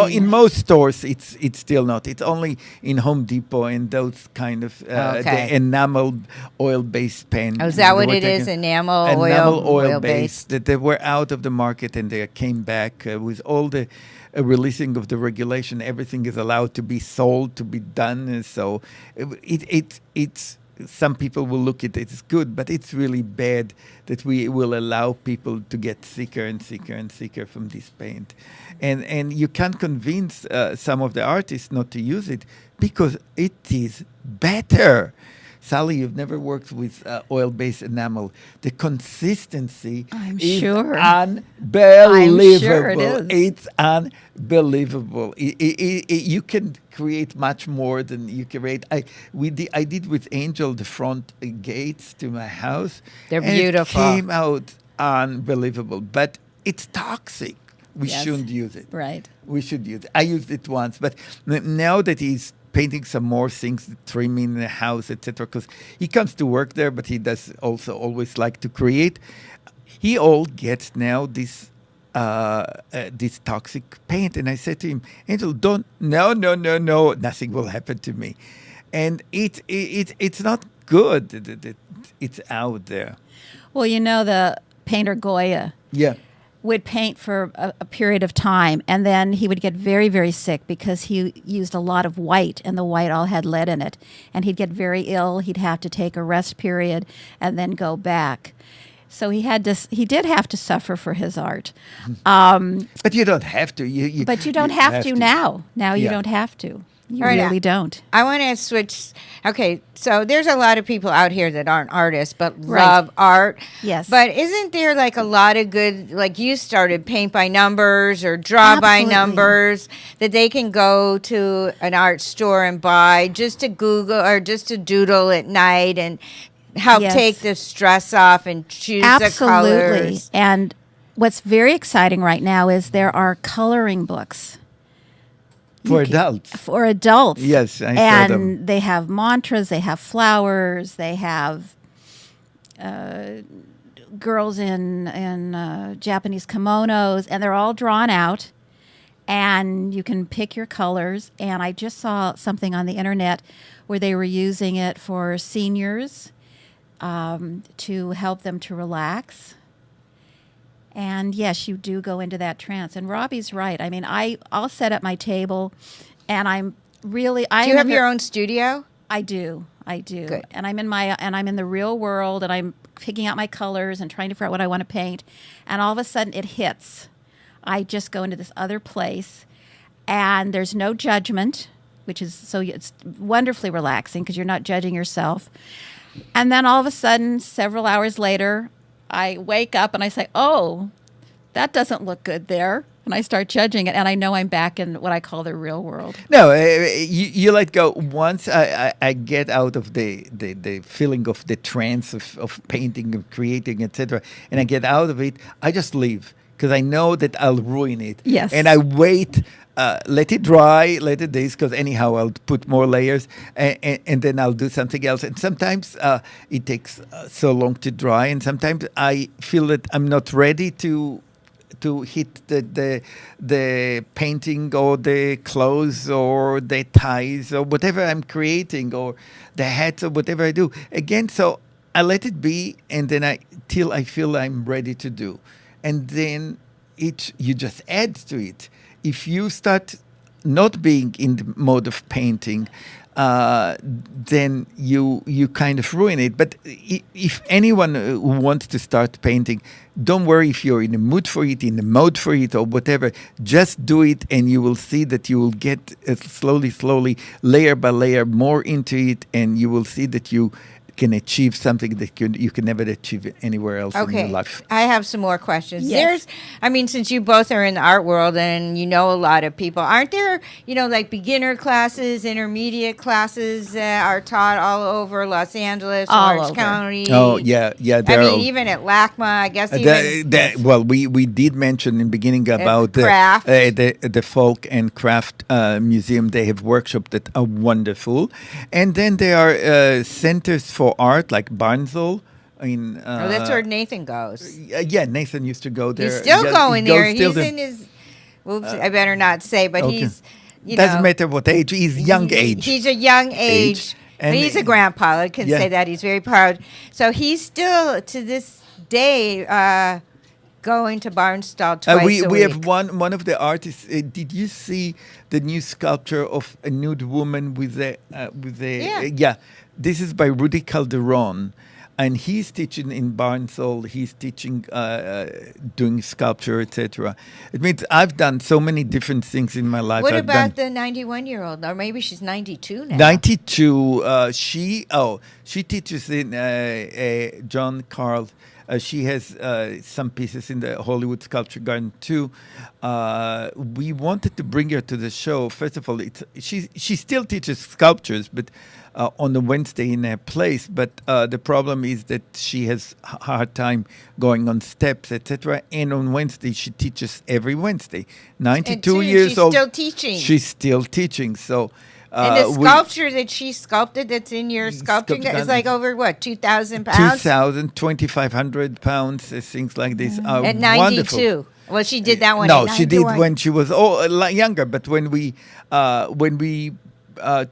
in most stores, it's still not. It's only in Home Depot and those kind of the enamel oil-based paint. Oh, is that what it is? Enamel oil-based? That they were out of the market, and they came back with all the releasing of the regulation. Everything is allowed to be sold, to be done. So it's. Some people will look at it as good, but it's really bad that we will allow people to get sicker and sicker and sicker from this paint. And you can't convince some of the artists not to use it because it is better. Sally, you've never worked with oil-based enamel. The consistency is unbelievable. I'm sure it is. It's unbelievable. You can create much more than you can create. I did with Angel the front gates to my house. They're beautiful. It came out unbelievable, but it's toxic. We shouldn't use it. Right. We should use it. I used it once, but now that he's painting some more things, trimming the house, etc. Because he comes to work there, but he does also always like to create. He all gets now this toxic paint, and I said to him, Angel, no, nothing will happen to me, and it's not good. It's out there. Well, the painter Goya. Yeah. Would paint for a period of time, and then he would get very, very sick because he used a lot of white, and the white all had lead in it. And he'd get very ill. He'd have to take a rest period and then go back. So he did have to suffer for his art. But you don't have to. But you don't have to now. Now you don't have to. You really don't. I want to switch. Okay, so there's a lot of people out here that aren't artists but love art. Yes. But isn't there like a lot of good, like you started paint by numbers or draw by numbers that they can go to an art store and buy just to Google or just to doodle at night and help take the stress off and choose the colors? Absolutely. And what's very exciting right now is there are coloring books. For adults. For adults. Yes, I saw them. And they have mantras, they have flowers, they have girls in Japanese kimonos, and they're all drawn out. And you can pick your colors. And I just saw something on the internet where they were using it for seniors to help them to relax. And yes, you do go into that trance. And Robby's right. I mean, I'll set up my table, and I'm really. Do you have your own studio? I do. I do. Good. And I'm in the real world, and I'm picking out my colors and trying to figure out what I want to paint. And all of a sudden it hits. I just go into this other place, and there's no judgment, which is it's wonderfully relaxing because you're not judging yourself. And then all of a sudden, several hours later, I wake up and I say, "Oh, that doesn't look good there." And I start judging it, and I know I'm back in what I call the real world. No, you let go. Once I get out of the feeling of the trance of painting and creating, etc., and I get out of it, I just leave because I know that I'll ruin it. Yes. And I wait, let it dry, let it this, because anyhow I'll put more layers, and then I'll do something else. And sometimes it takes so long to dry, and sometimes I feel that I'm not ready to hit the painting or the clothes or the ties or whatever I'm creating or the hats or whatever I do. Again, so I let it be, and then till I feel I'm ready to do. And then you just add to it. If you start not being in the mode of painting, then you kind of ruin it. But if anyone who wants to start painting, don't worry if you're in the mood for it, in the mode for it, or whatever. Just do it, and you will see that you will get slowly, layer by layer, more into it, and you will see that you can achieve something that you can never achieve anywhere else in your life. I have some more questions. Yes. Since you both are in the art world and you know a lot of people, aren't there, like beginner classes, intermediate classes that are taught all over Los Angeles, All Orange over. County? Oh, yeah. Even at LACMA, I guess. Well, we did mention in the beginning about craft. the folk and craft museum. They have workshops that are wonderful. And then there are centers for art like Barnesville. That's where Nathan goes. Yeah, Nathan used to go there. He's still going there. He's there. in his. Oops, I better not say, but Okay. he's. Doesn't matter what age. He's young age. He's a young age. And But he's a grandpa. I can Yeah. say that. He's very proud. So he's still, to this day, going to Barnstall twice a week. We have one of the artists. Did you see the new sculpture of a nude woman with a Yeah. This is by Rudy Calderon, and he's teaching in Barnstall. He's teaching doing sculpture, etc. It means I've done so many different things in my life. What I've about done the 91-year-old? Or maybe she's 92 now. 92. She teaches in John Carl. She has some pieces in the Hollywood Sculpture Garden too. We wanted to bring her to the show. First of all, she still teaches sculptures, but on a Wednesday in her place. But the problem is that she has a hard time going on steps, etc. And on Wednesday, she teaches every Wednesday. 92 years old. She's still teaching. She's still teaching. So. And the sculpture that she sculpted that's in your sculpting is like over, 2,000 pounds? 2,000, 2,500 pounds, things like this. At 92. Wonderful. Well, she did that one No, at she did 91. when she was younger. But when we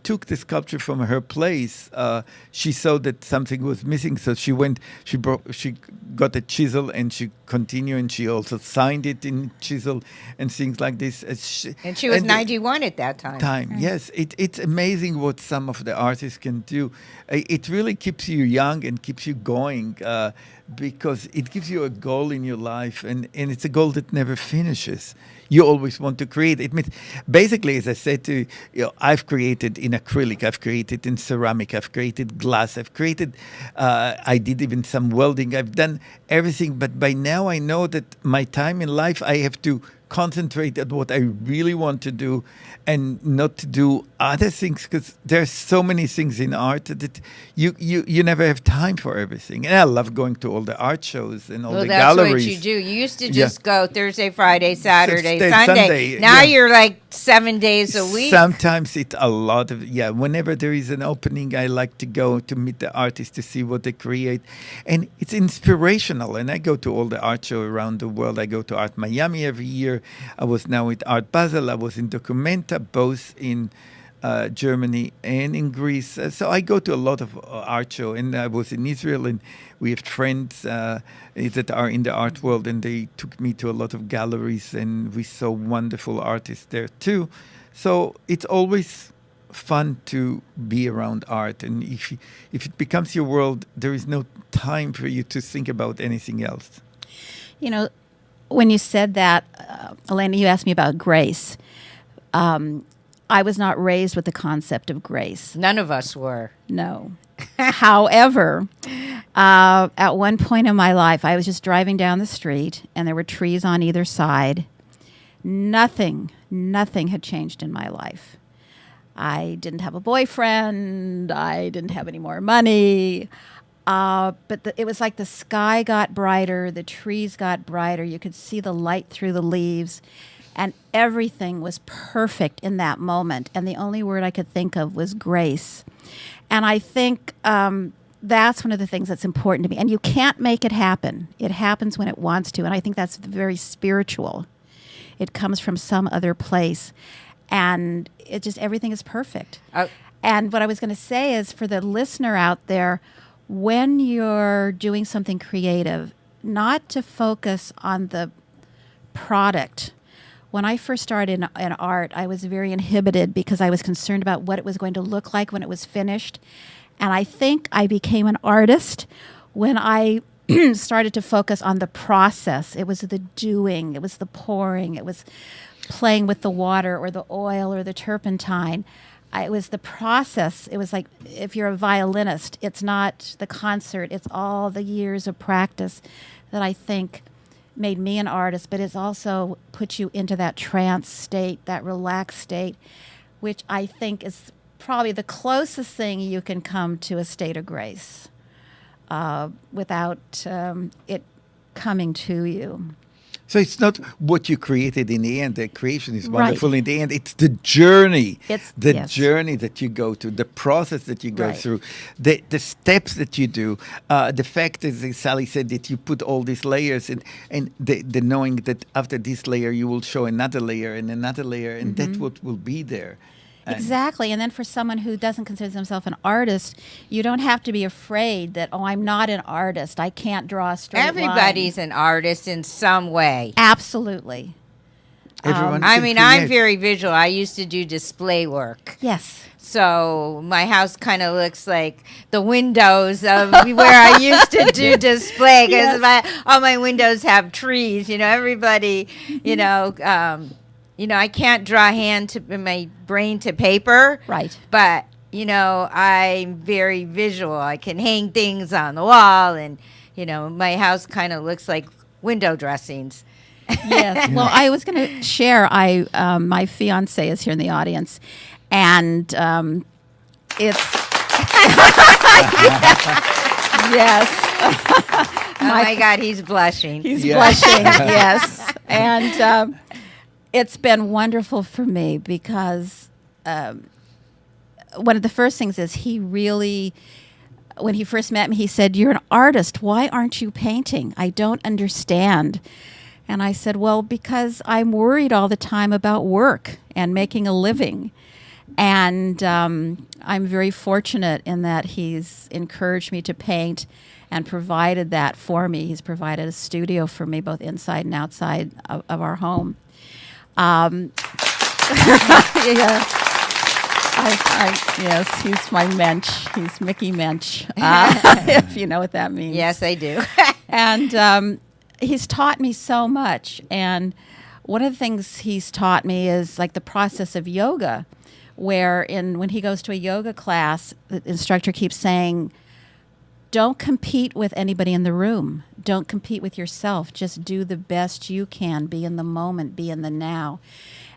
took the sculpture from her place, she saw that something was missing. So she went. She got a chisel and she continued, and she also signed it in chisel and things like this. And she was 91 at that time. Yes, it's amazing what some of the artists can do. It really keeps you young and keeps you going because it gives you a goal in your life, and it's a goal that never finishes. You always want to create. It means, basically, as I said to you, I've created in acrylic, I've created in ceramic, I've created glass, I've created, I did even some welding, I've done everything. But by now I know that my time in life, I have to concentrate on what I really want to do and not to do other things, because there's so many things in art that you never have time for everything. And I love going to all the art shows and all the galleries. That's what you do. You used to just go Thursday, Friday, Saturday, Sunday. Sunday. Now you're like 7 days a week. Sometimes it's a lot of, whenever there is an opening, I like to go to meet the artists to see what they create. And it's inspirational. And I go to all the art shows around the world. I go to Art Miami every year. I was now at Art Basel. I was in Documenta, both in Germany and in Greece. So I go to a lot of art shows. And I was in Israel, and we have friends that are in the art world, and they took me to a lot of galleries, and we saw wonderful artists there too. So it's always fun to be around art. And if it becomes your world, there is no time for you to think about anything else. You know, when you said that, Alayna, you asked me about grace. I was not raised with the concept of grace. None of us were. No. However, at one point in my life, I was just driving down the street, and there were trees on either side. Nothing had changed in my life. I didn't have a boyfriend. I didn't have any more money. But it was like the sky got brighter, the trees got brighter. You could see the light through the leaves, and everything was perfect in that moment. And the only word I could think of was grace. And I think that's one of the things that's important to me. And you can't make it happen. It happens when it wants to. And I think that's very spiritual. It comes from some other place. And it just, everything is perfect. And what I was going to say is, for the listener out there, when you're doing something creative, not to focus on the product. When I first started in art, I was very inhibited because I was concerned about what it was going to look like when it was finished. And I think I became an artist when I started to focus on the process. It was the doing, it was the pouring, it was playing with the water or the oil or the turpentine. It was the process. It was like, if you're a violinist, it's not the concert, it's all the years of practice that I think made me an artist, but it's also put you into that trance state, that relaxed state, which I think is probably the closest thing you can come to a state of grace without it coming to you. So it's not what you created in the end. The creation is wonderful in the end. It's the journey. It's the journey that you go to, the process that you go through, the steps that you do. The fact, as Sally said, that you put all these layers and the knowing that after this layer you will show another layer and another layer, and that's what will be there. Exactly. And then for someone who doesn't consider themselves an artist, you don't have to be afraid that, oh, I'm not an artist. I can't draw a straight line. Everybody's an artist in some way. Absolutely. I mean, I'm very visual. I used to do display work. Yes. So my house kind of looks like the windows of where I used to do display, because all my windows have trees. You know, everybody, you know, I can't draw my brain to paper. Right. But, you know, I'm very visual. I can hang things on the wall, and, you know, my house kind of looks like window dressings. Yes. Well, I was going to share, my fiance is here in the audience, and it's... Yes. Oh, my God, he's blushing. He's blushing, yes. And... it's been wonderful for me because one of the first things is he really, when he first met me, he said, "You're an artist. Why aren't you painting? I don't understand." And I said, "Well, because I'm worried all the time about work and making a living." And I'm very fortunate in that he's encouraged me to paint and provided that for me. He's provided a studio for me, both inside and outside of our home. Yes. Yes, he's my mensch. He's Mickey Mensch, if you know what that means. Yes, I do. And he's taught me so much. And one of the things he's taught me is like the process of yoga, where when he goes to a yoga class, the instructor keeps saying, don't compete with anybody in the room. Don't compete with yourself. Just do the best you can. Be in the moment. Be in the now.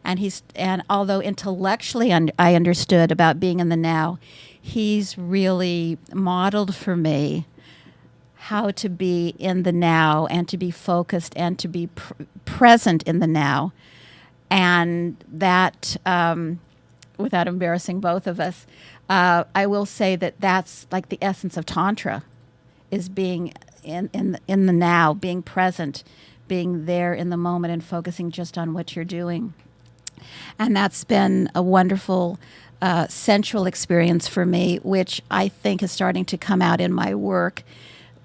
And although intellectually I understood about being in the now, he's really modeled for me how to be in the now and to be focused and to be present in the now. And that, without embarrassing both of us, I will say that that's like the essence of Tantra, is being in the now, being present, being there in the moment and focusing just on what you're doing. And that's been a wonderful sensual experience for me, which I think is starting to come out in my work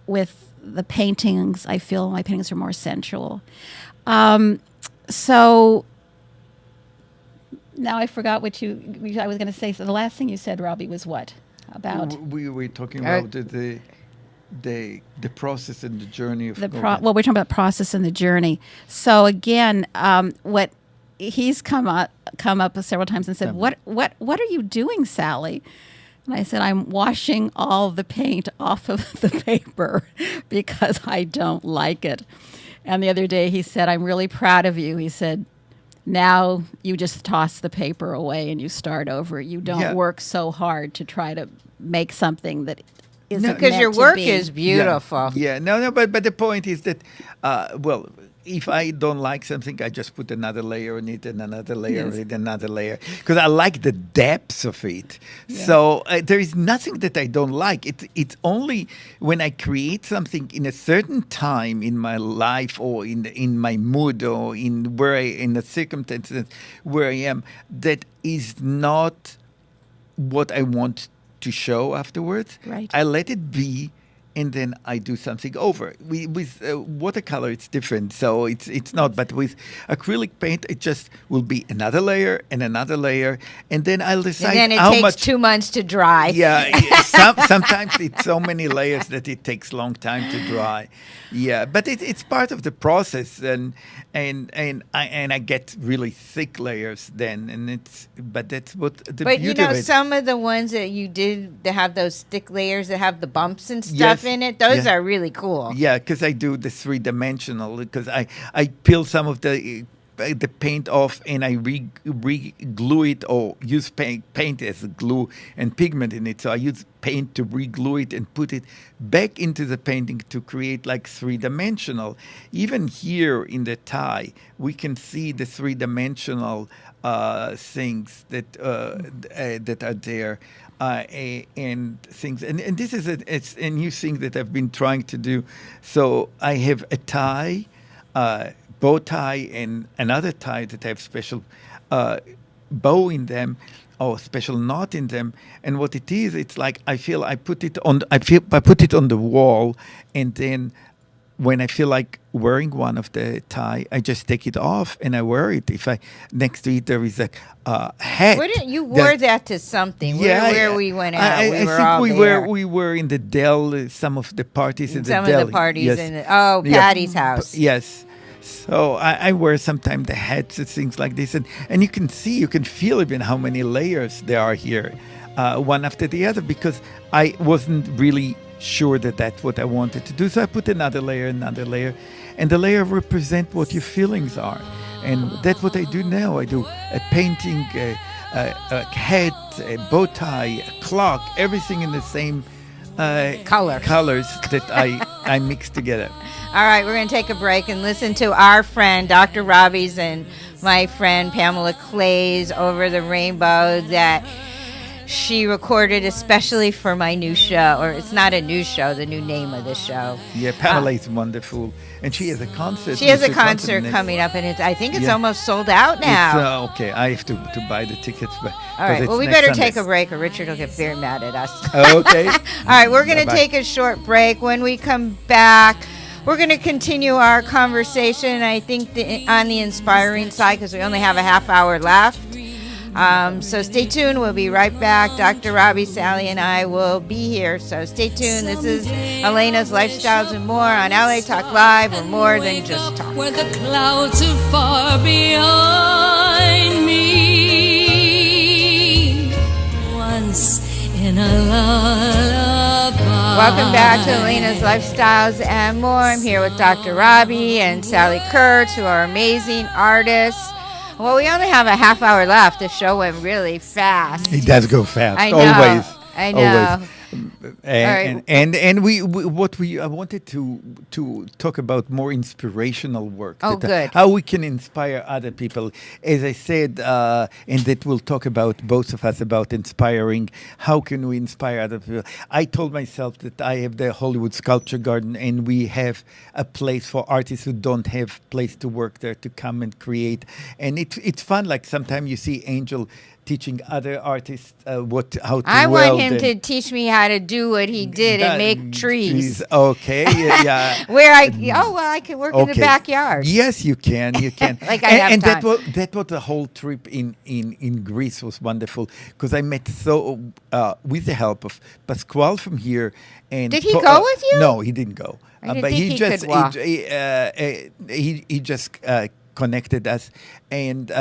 with the paintings. I feel my paintings are more sensual. So Now I forgot what I was going to say. So the last thing you said, Robby, was what? About We were talking about the process and the journey of well, we're talking about process and the journey. So again, what he's come up several times and said, "What are you doing, Sally?" And I said, "I'm washing all the paint off of the paper because I don't like it." And the other day he said, "I'm really proud of you." He said, "Now you just toss the paper away and you start over. You don't work so hard to try to make something that isn't because your meant to work be." is beautiful. But the point is that, if I don't like something, I just put another layer on it and another layer on it, another layer, because I like the depths of it. Yeah. So there is nothing that I don't like. It's only when I create something in a certain time in my life or in my mood or in the circumstances where I am, that is not what I want to show afterwards. Right. I let it be, and then I do something over. With watercolor, it's different, so it's not. But with acrylic paint, it just will be another layer, and then I'll decide and then how it takes much. 2 months to dry. Yeah, sometimes it's so many layers that it takes a long time to dry. Yeah, but it's part of the process, and I get really thick layers then, but that's what the But beauty of it. some of the ones that you did that have those thick layers that have the bumps and stuff in it, those are really cool. Yeah, because I do the 3-dimensional, because I peel some of the paint off and I re-glue it, or use paint as glue and pigment in it. So I use paint to re-glue it and put it back into the painting to create like 3-dimensional. Even here in the tie, we can see the 3-dimensional things that are there. And things, and this is it's a new thing that I've been trying to do. So I have a tie, bow tie, and another tie that have special bow in them or special knot in them. And what it is, it's like I put it on the wall, and then when I feel like wearing one of the tie, I just take it off and I wear it. If next to it there is a hat. You wore that to something. Where we went out. I were think all there. we were in the Dell, some of the parties in the Dell. Some of the parties in Patty's house. Yes. So I wear sometimes the hats and things like this, and you can feel even how many layers there are here, one after the other, because I wasn't really sure that that's what I wanted to do. So I put another layer, and the layer represent what your feelings are. And that's what I do now. I do a painting, a hat, a bow tie, a clock, everything in the same colors that I mix together. All right, we're going to take a break and listen to our friend, Dr. Robby's, and my friend Pamela Clay's Over the Rainbow that she recorded especially for my new show. Or it's not a new show, the new name of the show. Yeah, Pamela is wonderful. And she has a concert. She has a concert coming up, and I think it's almost sold out now. Okay, I have to buy the tickets. But all right, well, we better take a break or Richard will get very mad at us. Okay. All right, we're going to take a short break. When we come back, we're going to continue our conversation, I think, on the inspiring side, because we only have a half hour left. So stay tuned. We'll be right back. Dr. Robby, Sally, and I will be here. So stay tuned. This is Alayna's Lifestyles and More on LA Talk Live. We're more than just talk. Where the clouds are far behind me. Once in a lullaby. Welcome back to Alayna's Lifestyles and More. I'm here with Dr. Robby and Sally Kurtz, who are amazing artists. Well, we only have a half hour left. The show went really fast. It does go fast. I know. Always. I know. Always. And I wanted to talk about more inspirational work. Oh, good. How we can inspire other people. As I said, and that we'll talk about, both of us, about inspiring. How can we inspire other people? I told myself that I have the Hollywood Sculpture Garden, and we have a place for artists who don't have place to work there to come and create. And it's fun. Like sometimes you see Angel teaching other artists how to I weld want him and- to teach me how to do what he did and make trees. Okay, yeah. Where I can work in the backyard. Yes, you can. You can. Like I have and time. that was the whole trip in Greece was wonderful because I met with the help of Pasquale from here. And Did he go with you? No, he didn't go. I didn't But think he could walk. He just connected us and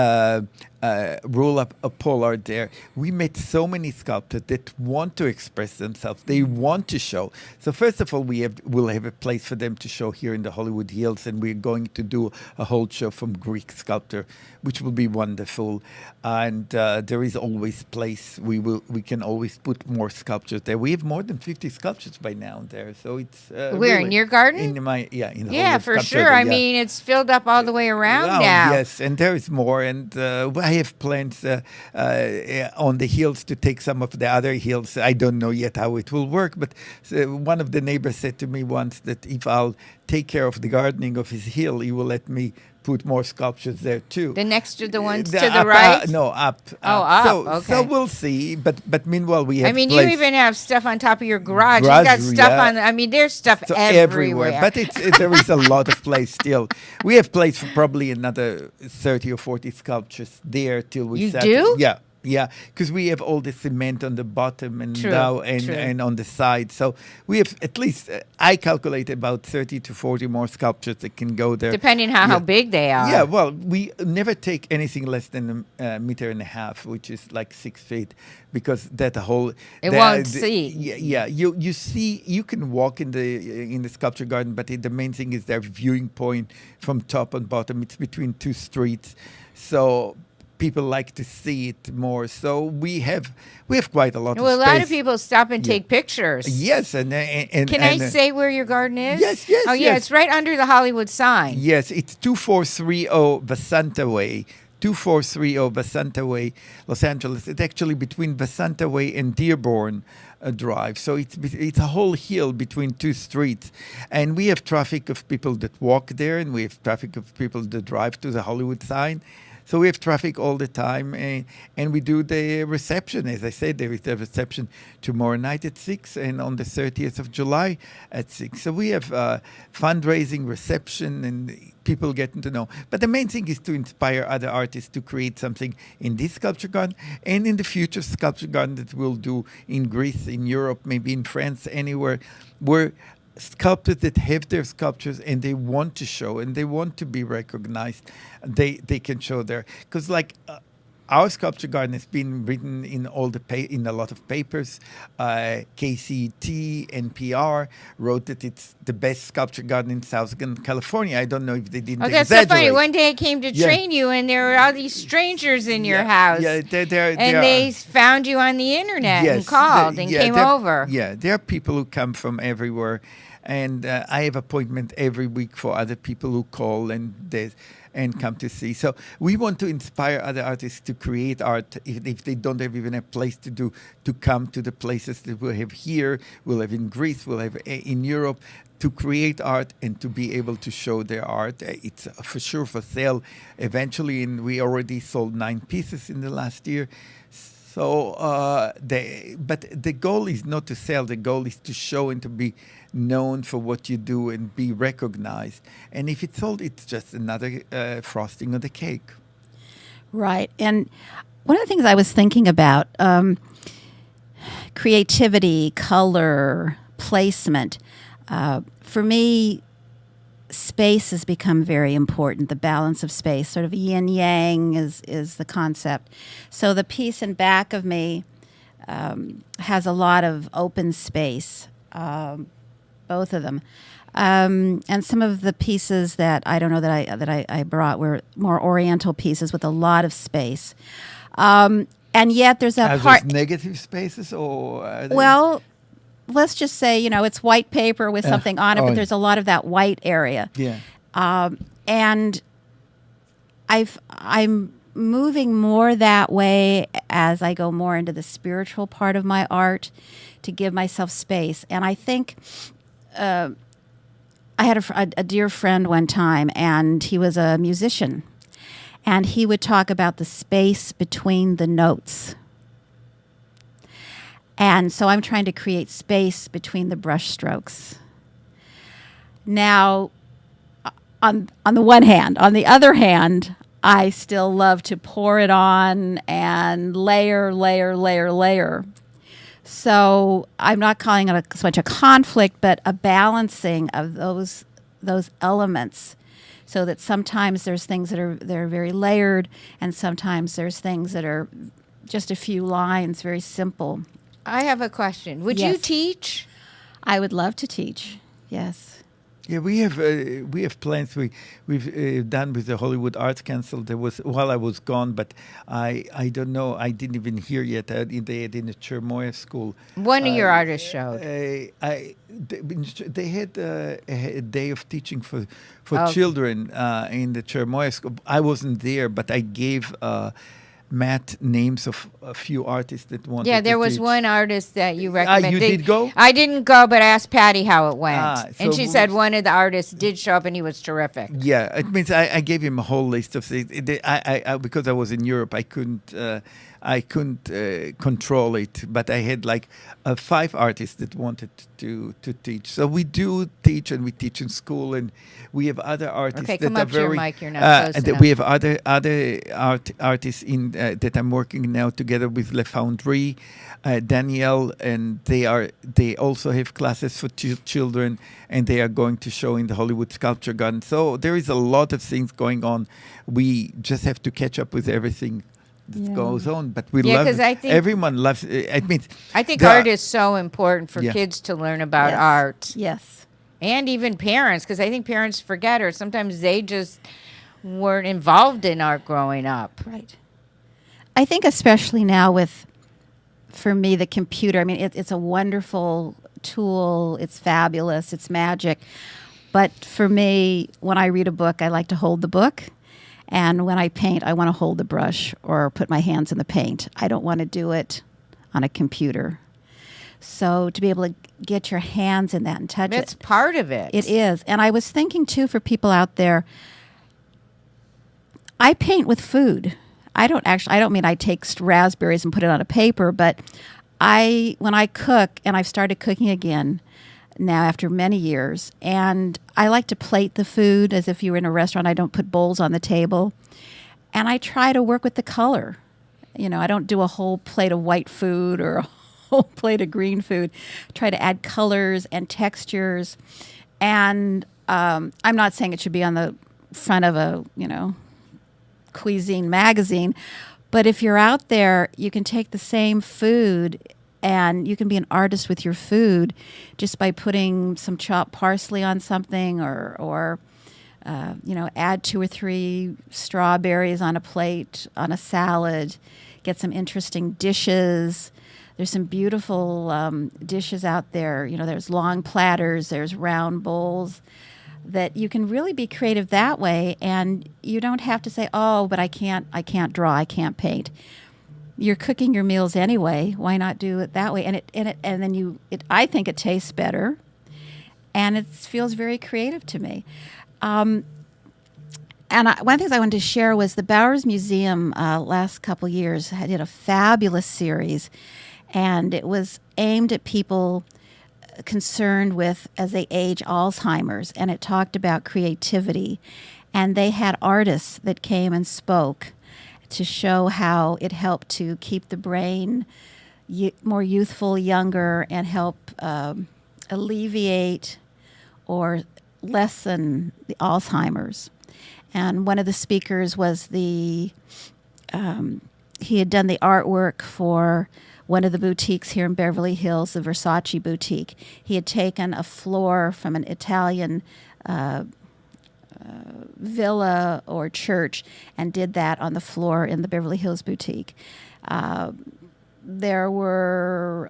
roll up a Pollard there. We met so many sculptors that want to express themselves. They want to show. So first of all, we'll have a place for them to show here in the Hollywood Hills, and we're going to do a whole show from Greek sculptor, which will be wonderful. And there is always place. We can always put more sculptures there. We have more than 50 sculptures by now there. So it's Where, really in your garden? in the Yeah, Hollywood for Sculpture sure. Garden, I yeah. mean, it's filled up all the way around now. Yes, and there is more. And I have plans on the hills to take some of the other hills. I don't know yet how it will work, but one of the neighbors said to me once that if I'll take care of the gardening of his hill, he will let me put more sculptures there too. The next to the ones to up, the right? no, up. Oh, up, So, okay. so we'll see. But meanwhile, we have. I mean, place. you even have stuff on top of your garage. Garage, You got stuff yeah. on. I mean, there's stuff So everywhere. But there is a lot of place still. We have place for probably another 30 or 40 sculptures there till we You settle. do? Yeah. Yeah, because we have all the cement on the bottom and True, true. and on the side. So we have at least, I calculate about 30 to 40 more sculptures that can go there. Depending on how big they are. Yeah, well, we never take anything less than a meter and a half, which is like 6 feet, because that whole won't see. Yeah, you see, you can walk in the sculpture garden, but the main thing is their viewing point from top and bottom. It's between two streets, so people like to see it more. So we have quite a lot of Well, a space. lot of people stop and take pictures. Yes, and Can I say where your garden is? Yes, yes, Oh, yeah, yes. it's right under the Hollywood sign. Yes, it's 2430 Vasanta Way. 2430 Vasanta Way, Los Angeles. It's actually between Vasanta Way and Dearborn Drive. So it's a whole hill between two streets. And we have traffic of people that walk there, and we have traffic of people that drive to the Hollywood sign. So we have traffic all the time, and we do the reception. As I said, there is a reception tomorrow night at 6 and on the 30th of July at 6. So we have fundraising, reception, and people getting to know. But the main thing is to inspire other artists to create something in this sculpture garden and in the future sculpture garden that we'll do in Greece, in Europe, maybe in France, anywhere, where sculptors that have their sculptures and they want to show and they want to be recognized, they can show there. Because our sculpture garden has been written in in a lot of papers. KCT, NPR wrote that it's the best sculpture garden in Southern California. I don't know if they didn't Oh, that's exaggerate. so funny. One day I came to Yeah. train you, and there were all these strangers in your house. Yeah, and they found you on the internet and called and came over. Yeah, there are people who come from everywhere. And I have appointment every week for other people who call and come to see. So we want to inspire other artists to create art if they don't have even a place to come to the places that we'll have here, we'll have in Greece, we'll have in Europe, to create art and to be able to show their art. It's for sure for sale eventually, and we already sold 9 pieces in the last year. So, but the goal is not to sell. The goal is to show and to be known for what you do and be recognized. And if it's sold, it's just another frosting on the cake. Right. And one of the things I was thinking about, creativity, color, placement. For me, space has become very important, the balance of space, sort of yin yang is the concept. So the piece in back of me has a lot of open space, both of them. And some of the pieces that I don't know that I brought were more oriental pieces with a lot of space. And yet there's a Are part... those negative spaces or... Are they Well, let's just say, it's white paper with something on it, but yeah. there's a lot of that white area. Yeah. And I'm moving more that way as I go more into the spiritual part of my art to give myself space. And I think I had a dear friend one time, and he was a musician. And he would talk about the space between the notes. And so I'm trying to create space between the brush strokes. Now, on the one hand. On the other hand, I still love to pour it on and layer, layer, layer, layer. So I'm not calling it so much a conflict, but a balancing of those elements, so that sometimes there's things that are very layered, and sometimes there's things that are just a few lines, very simple. I have a question. Would you Yes. teach? I would love to teach. Yes. Yeah, we have plans. We've done with the Hollywood Arts Council. There was, while I was gone, but I don't know. I didn't even hear yet. They had in the Chermoya School. One of your artists showed. They had a day of teaching for Oh. children in the Chermoya School. I wasn't there, but I gave Matt names of a few artists that wanted. Yeah, there to was teach. one artist that you recommended. You did go? I didn't go, but I asked Patty how it went. And so she said one of the artists did show up and he was terrific. Yeah, it means I gave him a whole list of things. I because I was in Europe, I couldn't control it. But I had like 5 artists that wanted to teach. So we do teach, and we teach in school, and we have other artists Okay, that come are up to your very. mic, you're not close enough. We have other artists in that I'm working now together with Le Foundry, Danielle, and they also have classes for children, and they are going to show in the Hollywood Sculpture Garden. So there is a lot of things going on. We just have to catch up with everything that goes on, but we Yeah, love 'cause it. I think- Everyone loves it. I mean, I think there art are- is so important for Yeah. kids to learn about Yes. art. Yes. And even parents, because I think parents forget, or sometimes they just weren't involved in art growing up. Right. I think especially now with, for me, the computer. I mean, it's a wonderful tool. It's fabulous. It's magic. But for me, when I read a book, I like to hold the book. And when I paint, I want to hold the brush or put my hands in the paint. I don't want to do it on a computer. So to be able to get your hands in that and touch That's it. part of it. It is. And I was thinking, too, for people out there, I paint with food. I don't mean I take raspberries and put it on a paper, but when I cook, and I've started cooking again now after many years, and I like to plate the food as if you were in a restaurant. I don't put bowls on the table. And I try to work with the color. You know, I don't do a whole plate of white food or a whole plate of green food. Try to add colors and textures. And I'm not saying it should be on the front of a, cuisine magazine, but if you're out there, you can take the same food and you can be an artist with your food just by putting some chopped parsley on something or add 2 or 3 strawberries on a plate, on a salad, get some interesting dishes. There's some beautiful dishes out there. There's long platters, there's round bowls, that you can really be creative that way, and you don't have to say, "Oh, but I can't draw, I can't paint." You're cooking your meals anyway. Why not do it that way? I think it tastes better, and it feels very creative to me. One of the things I wanted to share was the Bowers Museum last couple years did a fabulous series, and it was aimed at people concerned with, as they age, Alzheimer's, and it talked about creativity. And they had artists that came and spoke to show how it helped to keep the brain more youthful, younger, and help alleviate or lessen the Alzheimer's. And one of the speakers was he had done the artwork for one of the boutiques here in Beverly Hills, the Versace boutique. He had taken a floor from an Italian villa or church and did that on the floor in the Beverly Hills boutique. There were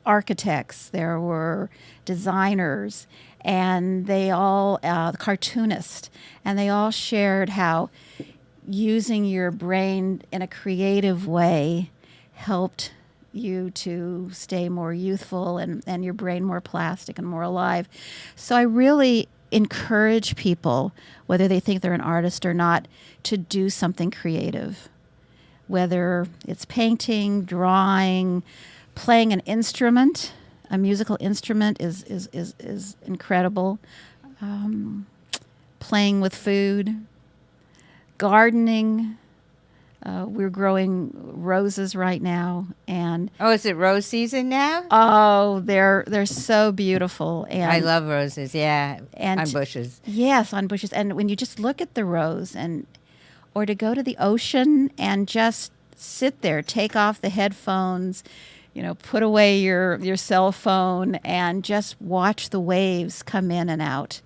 architects, there were designers, and they all, cartoonists, and they all shared how using your brain in a creative way helped you to stay more youthful and your brain more plastic and more alive. So I really encourage people, whether they think they're an artist or not, to do something creative. Whether it's painting, drawing, playing an instrument, a musical instrument is incredible. Playing with food, gardening. We're growing roses right now, and is it rose season now? They're so beautiful. And I love roses. Yeah, and on bushes. Yes, on bushes. And when you just look at the rose, or to go to the ocean and just sit there, take off the headphones, put away your cell phone, and just watch the waves come in and out.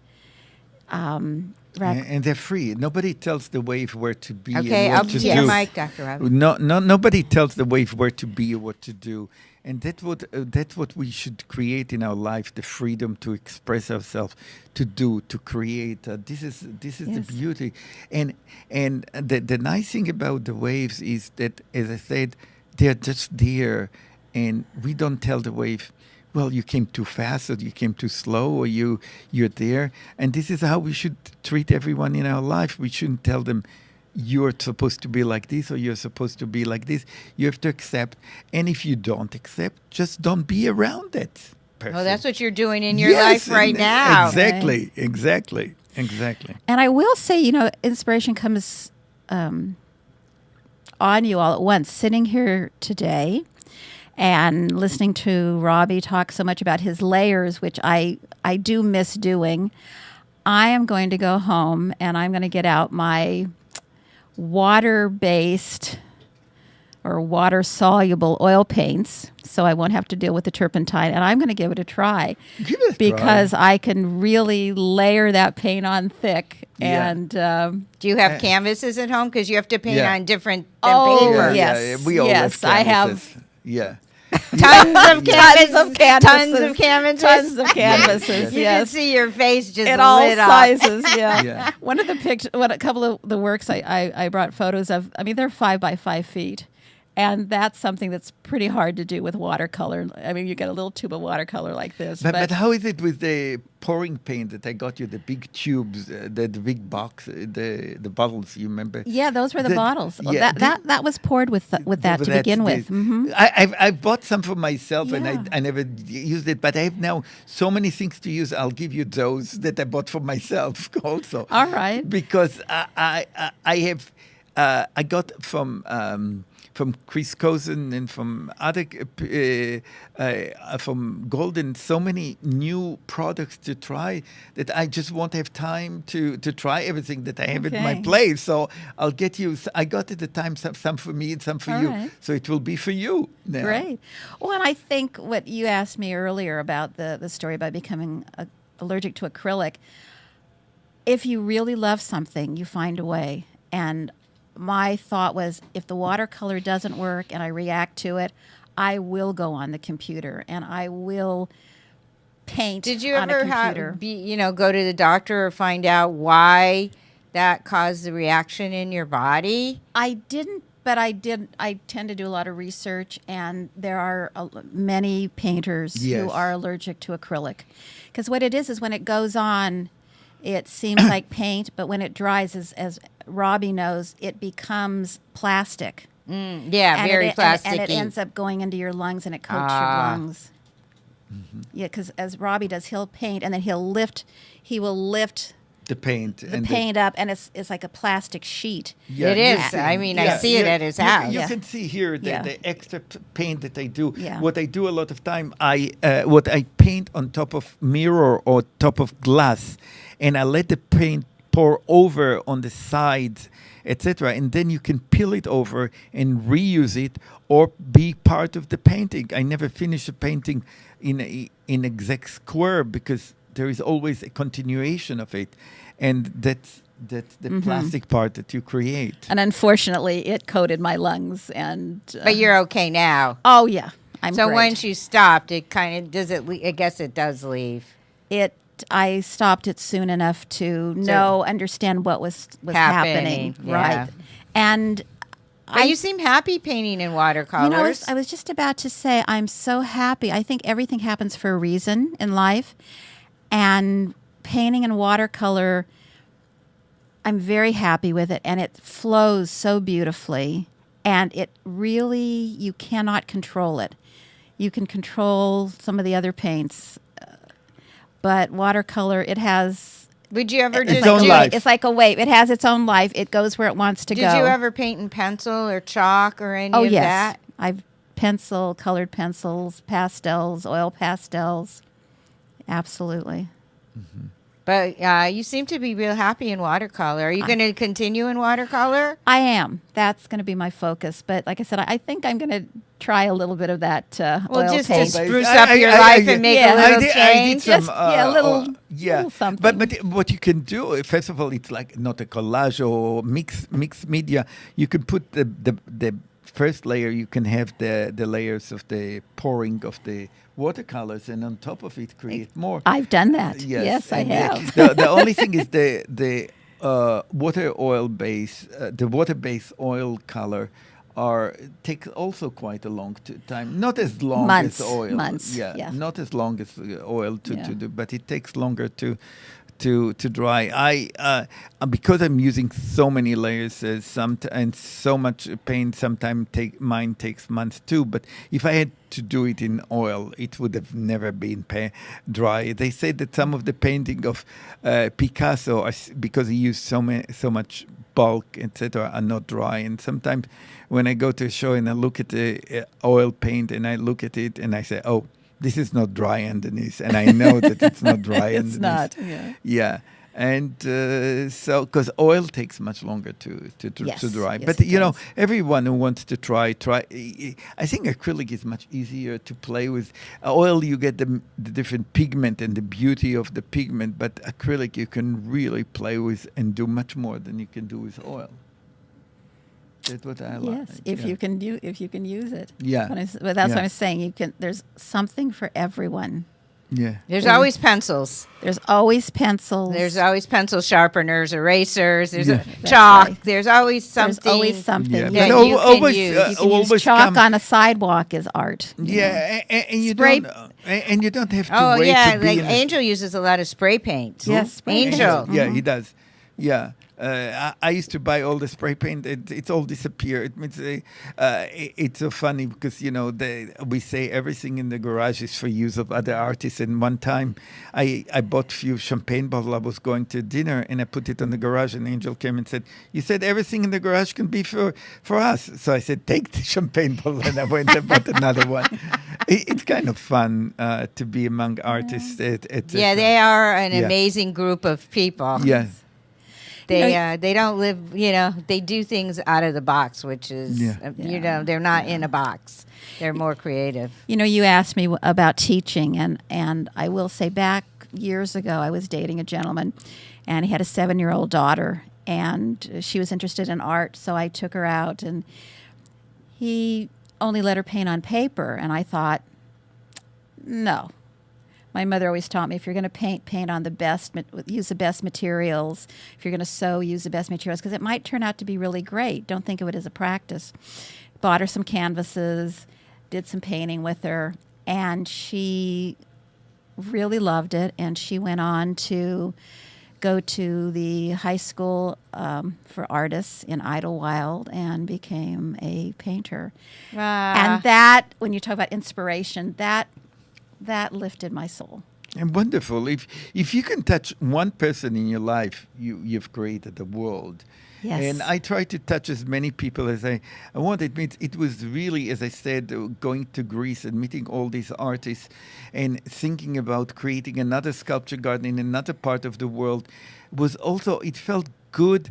And they're free. Nobody tells the wave where to be. Okay, and what to yeah, do. Mike, Dr. Robby. Nobody tells the wave where to be or what to do. And that's what we should create in our life: the freedom to express ourselves, to do, to create. This is the beauty. And the nice thing about the waves is that, as I said, they're just there, and we don't tell the wave, well, you came too fast, or you came too slow, or you're there. And this is how we should treat everyone in our life. We shouldn't tell them, you're supposed to be like this, or you're supposed to be like this. You have to accept. And if you don't accept, just don't be around that person. Well, that's what you're doing in your life right now. Exactly. And I will say, inspiration comes on you all at once. Sitting here today and listening to Robby talk so much about his layers, which I do miss doing, I am going to go home and I'm going to get out my water-based or water-soluble oil paints, so I won't have to deal with the turpentine, and I'm going to give it a try. Give it a because try. I can really layer that paint on thick. Yeah. And do you have canvases at home? Because you have to paint on different than Oh, paper. yes. We all Yes, have I have- canvases. Yeah. Tons of canvases. Tons of canvases. Tons of canvases. Tons of canvases, You yes. can see your face just in all lit up. sizes, yeah. Yeah. One of the pictures, a couple of the works I brought photos of. I mean, they're 5 by 5 feet, and that's something that's pretty hard to do with watercolor. I mean, you get a little tube of watercolor like this. But how is it with the pouring paint that I got you? The big tubes, the big box, the bottles. You remember? Yeah, those were the bottles. Well, yeah, that was poured with that to begin with. Mm-hmm. I bought some for myself, and Yeah. I never used it. But I have now so many things to use. I'll give you those that I bought for myself also. All right. Because I have I got from Chris Cozen and from other from Golden, so many new products to try that I just won't have time to try everything that I have at my Okay. place. So I'll get you. I got at the time some for me and some for All you. right. So it will be for you now. Great. Well, and I think what you asked me earlier about the story about becoming allergic to acrylic, if you really love something, you find a way. And my thought was, if the watercolor doesn't work and I react to it, I will go on the computer and I will paint Did you on a ever computer. go to the doctor or find out why that caused the reaction in your body? I didn't, but I did. I tend to do a lot of research, and there are many painters Yes. who are allergic to acrylic. Because what it is when it goes on, it seems like paint, but when it dries, as Robby knows, it becomes plastic. Yeah, And very plasticky. And it ends up going into your lungs, and it coats your lungs. Yeah, because as Robby does, he'll paint, and then he will lift The paint. the paint up, and it's like a plastic sheet. Yeah, It you is. see- I mean, I see it at his house. You Yeah. can see here Yeah. the extra paint that I do. Yeah. What I do a lot of time, what I paint on top of mirror or top of glass, and I let the paint pour over on the sides, etc. And then you can peel it over and reuse it or be part of the painting. I never finish a painting in exact square because there is always a continuation of it, and that's the plastic part that you create. And unfortunately, it coated my lungs. And But you're okay now. oh yeah, I'm So great. once you stopped, it kind of does it. I guess it does leave. I stopped it soon enough to understand what was happening. yeah. Right. And But you seem happy painting in watercolors. I was just about to say, I'm so happy. I think everything happens for a reason in life. And painting in watercolor, I'm very happy with it, and it flows so beautifully, and it really, you cannot control it. You can control some of the other paints, but watercolor, it has... Would you ever Its just own do life. It's like a wave. It has its own life. It goes where it wants to Did go. you ever paint in pencil or chalk or any Oh, of yes. that? I've colored pencils, pastels, oil pastels. Absolutely. But you seem to be real happy in watercolor. Are you going to continue in watercolor? I am. That's going to be my focus. But like I said, I think I'm going to try a little bit of that Well, oil just paint. to spruce up your life and make yeah. a little I did change. some, Just, yeah, a little, yeah. little something. But what you can do, first of all, it's like not a collage or mixed media. You can put the first layer. You can have the layers of the pouring of the watercolors, and on top of it, create more. I've done that. Yes, I and have. The only thing is the water-based oil color take also quite a long time. Not as long Months, as oil. months, yeah. Not as long as oil to Yeah. do, but it takes longer to dry. Because I'm using so many layers and so much paint, sometimes mine takes months too. But if I had to do it in oil, it would have never been dry. They say that some of the painting of Picasso, because he used so much bulk, etc., are not dry. And sometimes when I go to a show and I look at the oil paint and I look at it and I say, oh, this is not dry underneath, and I know that it's not dry It's underneath. not, yeah. Yeah, and so because oil takes much longer to Yes, dry. yes, But it does. everyone who wants to try. I think acrylic is much easier to play with. Oil, you get the different pigment and the beauty of the pigment, but acrylic you can really play with and do much more than you can do with oil. That's what I like. Yes, if you can use it. Yeah. But that's Yeah. what I'm saying. There's something for everyone. Yeah. There's always pencils. There's always pencils. There's always pencil sharpeners, erasers. There's Yeah. a chalk. right. There's always something. There's always something. Yeah, that but you can always, use. You can use always chalk come- on a sidewalk is art. you know. Yeah, and you Spray- don't, and you don't have to Oh wait yeah, to be like in a- Angel uses a lot of spray paint. Yes, spray paint. Angel. Yeah, he does. Yeah. I used to buy all the spray paint. It's all disappeared. It means it's so funny because we say everything in the garage is for use of other artists. And one time, I bought a few champagne bottles. I was going to dinner and I put it on the garage. And Angel came and said, "You said everything in the garage can be for us." So I said, "Take the champagne bottle," and I went and bought another one. It's kind of fun to be among artists. Yeah, they are an Yeah. amazing group of people. Yeah. They don't live, they do things out of the box, which is, Yeah. they're not in a box. They're more creative. You asked me about teaching, and I will say back years ago, I was dating a gentleman, and he had a 7-year-old daughter, and she was interested in art, so I took her out, and he only let her paint on paper, and I thought, no. My mother always taught me if you're going to paint on use the best materials. If you're going to sew, use the best materials because it might turn out to be really great. Don't think of it as a practice. Bought her some canvases, did some painting with her, and she really loved it. And she went on to go to the high school for artists in Idlewild and became a painter. And that, when you talk about inspiration, that lifted my soul. And wonderful. If you can touch one person in your life, you've created the world. Yes. And I try to touch as many people as I want. It means it was really, as I said, going to Greece and meeting all these artists and thinking about creating another sculpture garden in another part of the world was also, it felt good.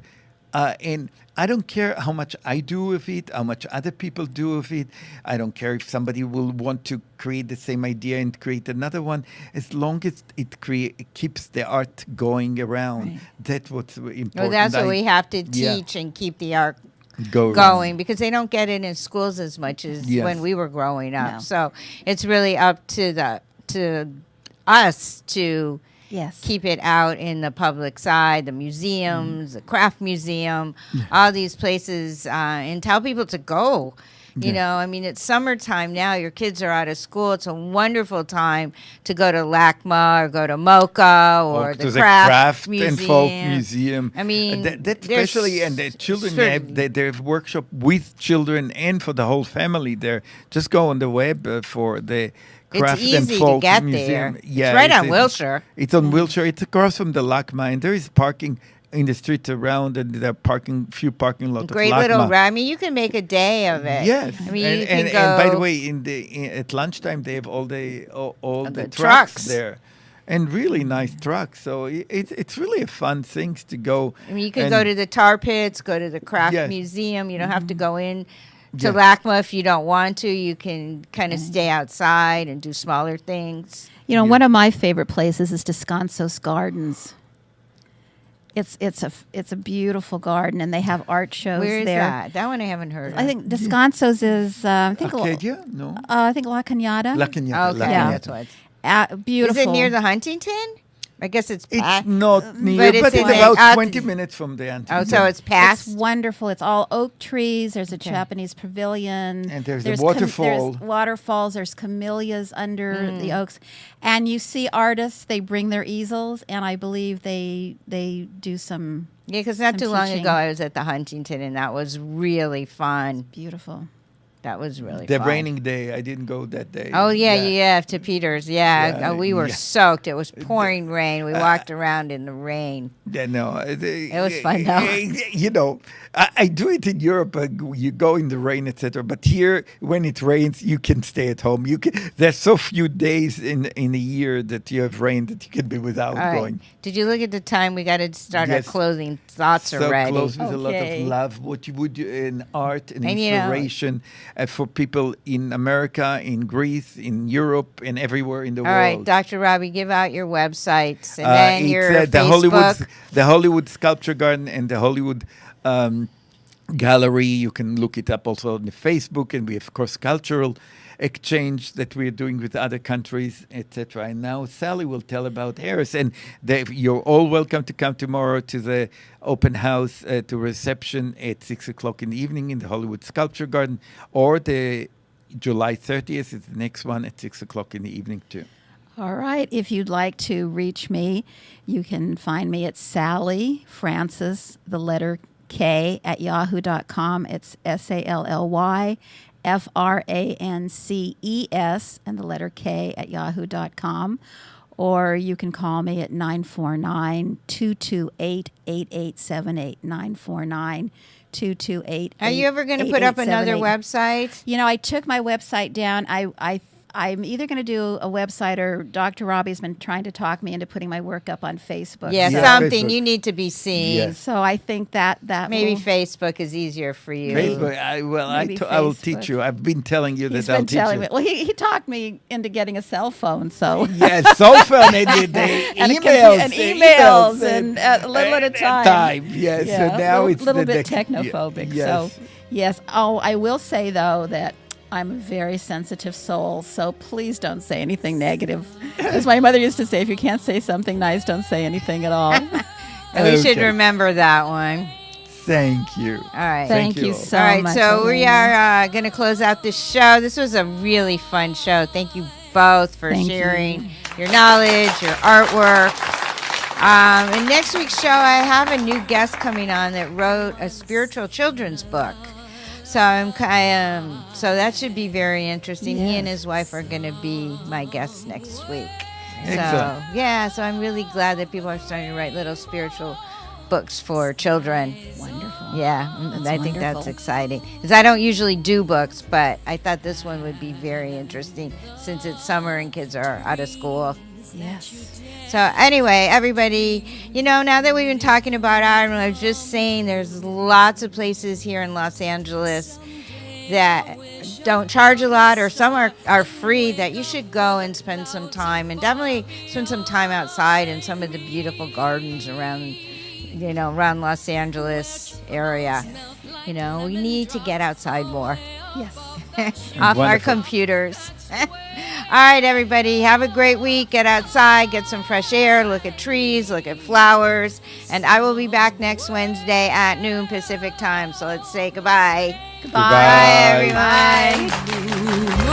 And I don't care how much I do with it, how much other people do with it. I don't care if somebody will want to create the same idea and create another one. As long as it keeps the art going around, Right. that's what's important. Well, that's what we have to Yeah. teach and keep the art Go around. going because they don't get it in schools as much as Yes. when we were growing up. No. So it's really up to us to Yes. keep it out in the public side, the museums, the craft museum, all these places, and tell people to go You know, I mean, it's summertime now. Your kids are out of school. It's a wonderful time to go to LACMA or go to MoCA or to the Craft and Folk Museum. Museum. I mean, that there's especially, and the children certain- they have workshop with children and for the whole family there. Just go on the web for the Craft It's and easy to Folk get Museum. there. Yeah, It's right on Wilshire. It's on Wilshire. It's across from the LACMA, and there is parking in the streets around, and there are few parking lots. Great of little LACMA. ride. I mean, you can make a day of it. Yes, I mean, and, you can and, go. and by the way, at lunchtime they have all the the trucks trucks. there, and really nice trucks. So it's really a fun things to go. I mean, you can and- go to the tar pits, go to the craft Yes. museum. You don't have to go in to Yeah. LACMA if you don't want to. You can kind of stay outside and do smaller things. You know, one of my favorite places is Descanso's Gardens. It's a beautiful garden, and they have art shows Where is there. that? That one I haven't heard of. I think Descanso's is Arcadia? No. I think La Cañada. La Cañada. Okay, La Yeah. that's Cañada. what. Beautiful. Is it near the Huntington? I guess it's It's past. not near, it's but in it's the about out- 20 minutes from the Antiques. Oh, so it's past. It's wonderful. It's all oak trees. There's a Japanese pavilion. And there's a there's waterfall. there's waterfalls. There's camellias under the oaks. And you see artists. They bring their easels, and I believe they do some Yeah, because not some too long teaching. ago I was at the Huntington, and that was really fun. beautiful. That was really the fun. raining day. I didn't go that day. Oh yeah, to Peters. Yeah, Yeah, we were yeah. soaked. It was pouring rain. We walked around in the rain. Yeah, no, It was fun, though. You know, I do it in Europe. You go in the rain, etc. But here, when it rains, you can stay at home. You can. There's so few days in a year that you have rain that you can be without All right. going. Did you look at the time? We got to start our Yes. closing thoughts So already. close with a lot Okay. of love. What you would do in art and And, you know- inspiration for people in America, in Greece, in Europe, and everywhere in the All world. right, Dr. Robby, give out your websites and then It's, your the Facebook. Hollywood Sculpture Garden and the Hollywood Gallery. You can look it up also on the Facebook, and we have, of course, cultural exchange that we're doing with other countries, etc. And now Sally will tell about hers. And you're all welcome to come tomorrow to the open house, to reception at 6 o'clock in the evening in the Hollywood Sculpture Garden, or the July 30th is the next one at 6 o'clock in the evening too. All right. If you'd like to reach me, you can find me at Sally Francis, the letter K, at yahoo.com. It's SALLYFRANCES and the letter K at yahoo.com. Or you can call me at 949-228-8878, 949-228-8878. Are you ever going to put up another website? You know, I took my website down. I'm either going to do a website, or Dr. Robby's been trying to talk me into putting my work up on Facebook. Yeah, Yeah, something. Facebook. You need to be seen. Yes. So I think that Maybe will, Facebook is easier for you. Facebook. I Maybe will Facebook. teach you. I've been telling you he's that I'll been teach telling you. me. Well, he talked me into getting a cell phone. So Yes, so fun. And the And a emails, emails and a little at a time. Yes, yeah, so now it's a little the bit next- technophobic. Yes. So yes. Oh, I will say though that I'm a very sensitive soul, so please don't say anything negative. As my mother used to say, if you can't say something nice, don't say anything at all. And we should Okay. remember that one. Thank you. All right. Thank you you all. so All right, much. so we Alayna. are going to close out this show. This was a really fun show. Thank you both for Thank sharing your knowledge, your artwork. In next week's show, I have a new guest coming on that wrote a spiritual children's book. So so that should be very interesting. He and his wife are going to be my guests next week. Excellent. So yeah, so I'm really glad that people are starting to write little spiritual books for children. Wonderful. Yeah, That's I think that's wonderful. exciting. Because I don't usually do books, but I thought this one would be very interesting since it's summer and kids are out of school. Yes. So anyway, everybody, now that we've been talking about art, I was just saying there's lots of places here in Los Angeles that don't charge a lot, or some are free, that you should go and spend some time, and definitely spend some time outside in some of the beautiful gardens around Los Angeles area. We need to get outside more. Yes. Off our Wonderful. computers. right, everybody, have a great week. Get outside, get some fresh air, look at trees, look at flowers. And I will be back next Wednesday at noon Pacific time. So let's say goodbye. Goodbye. Bye, everyone. Bye.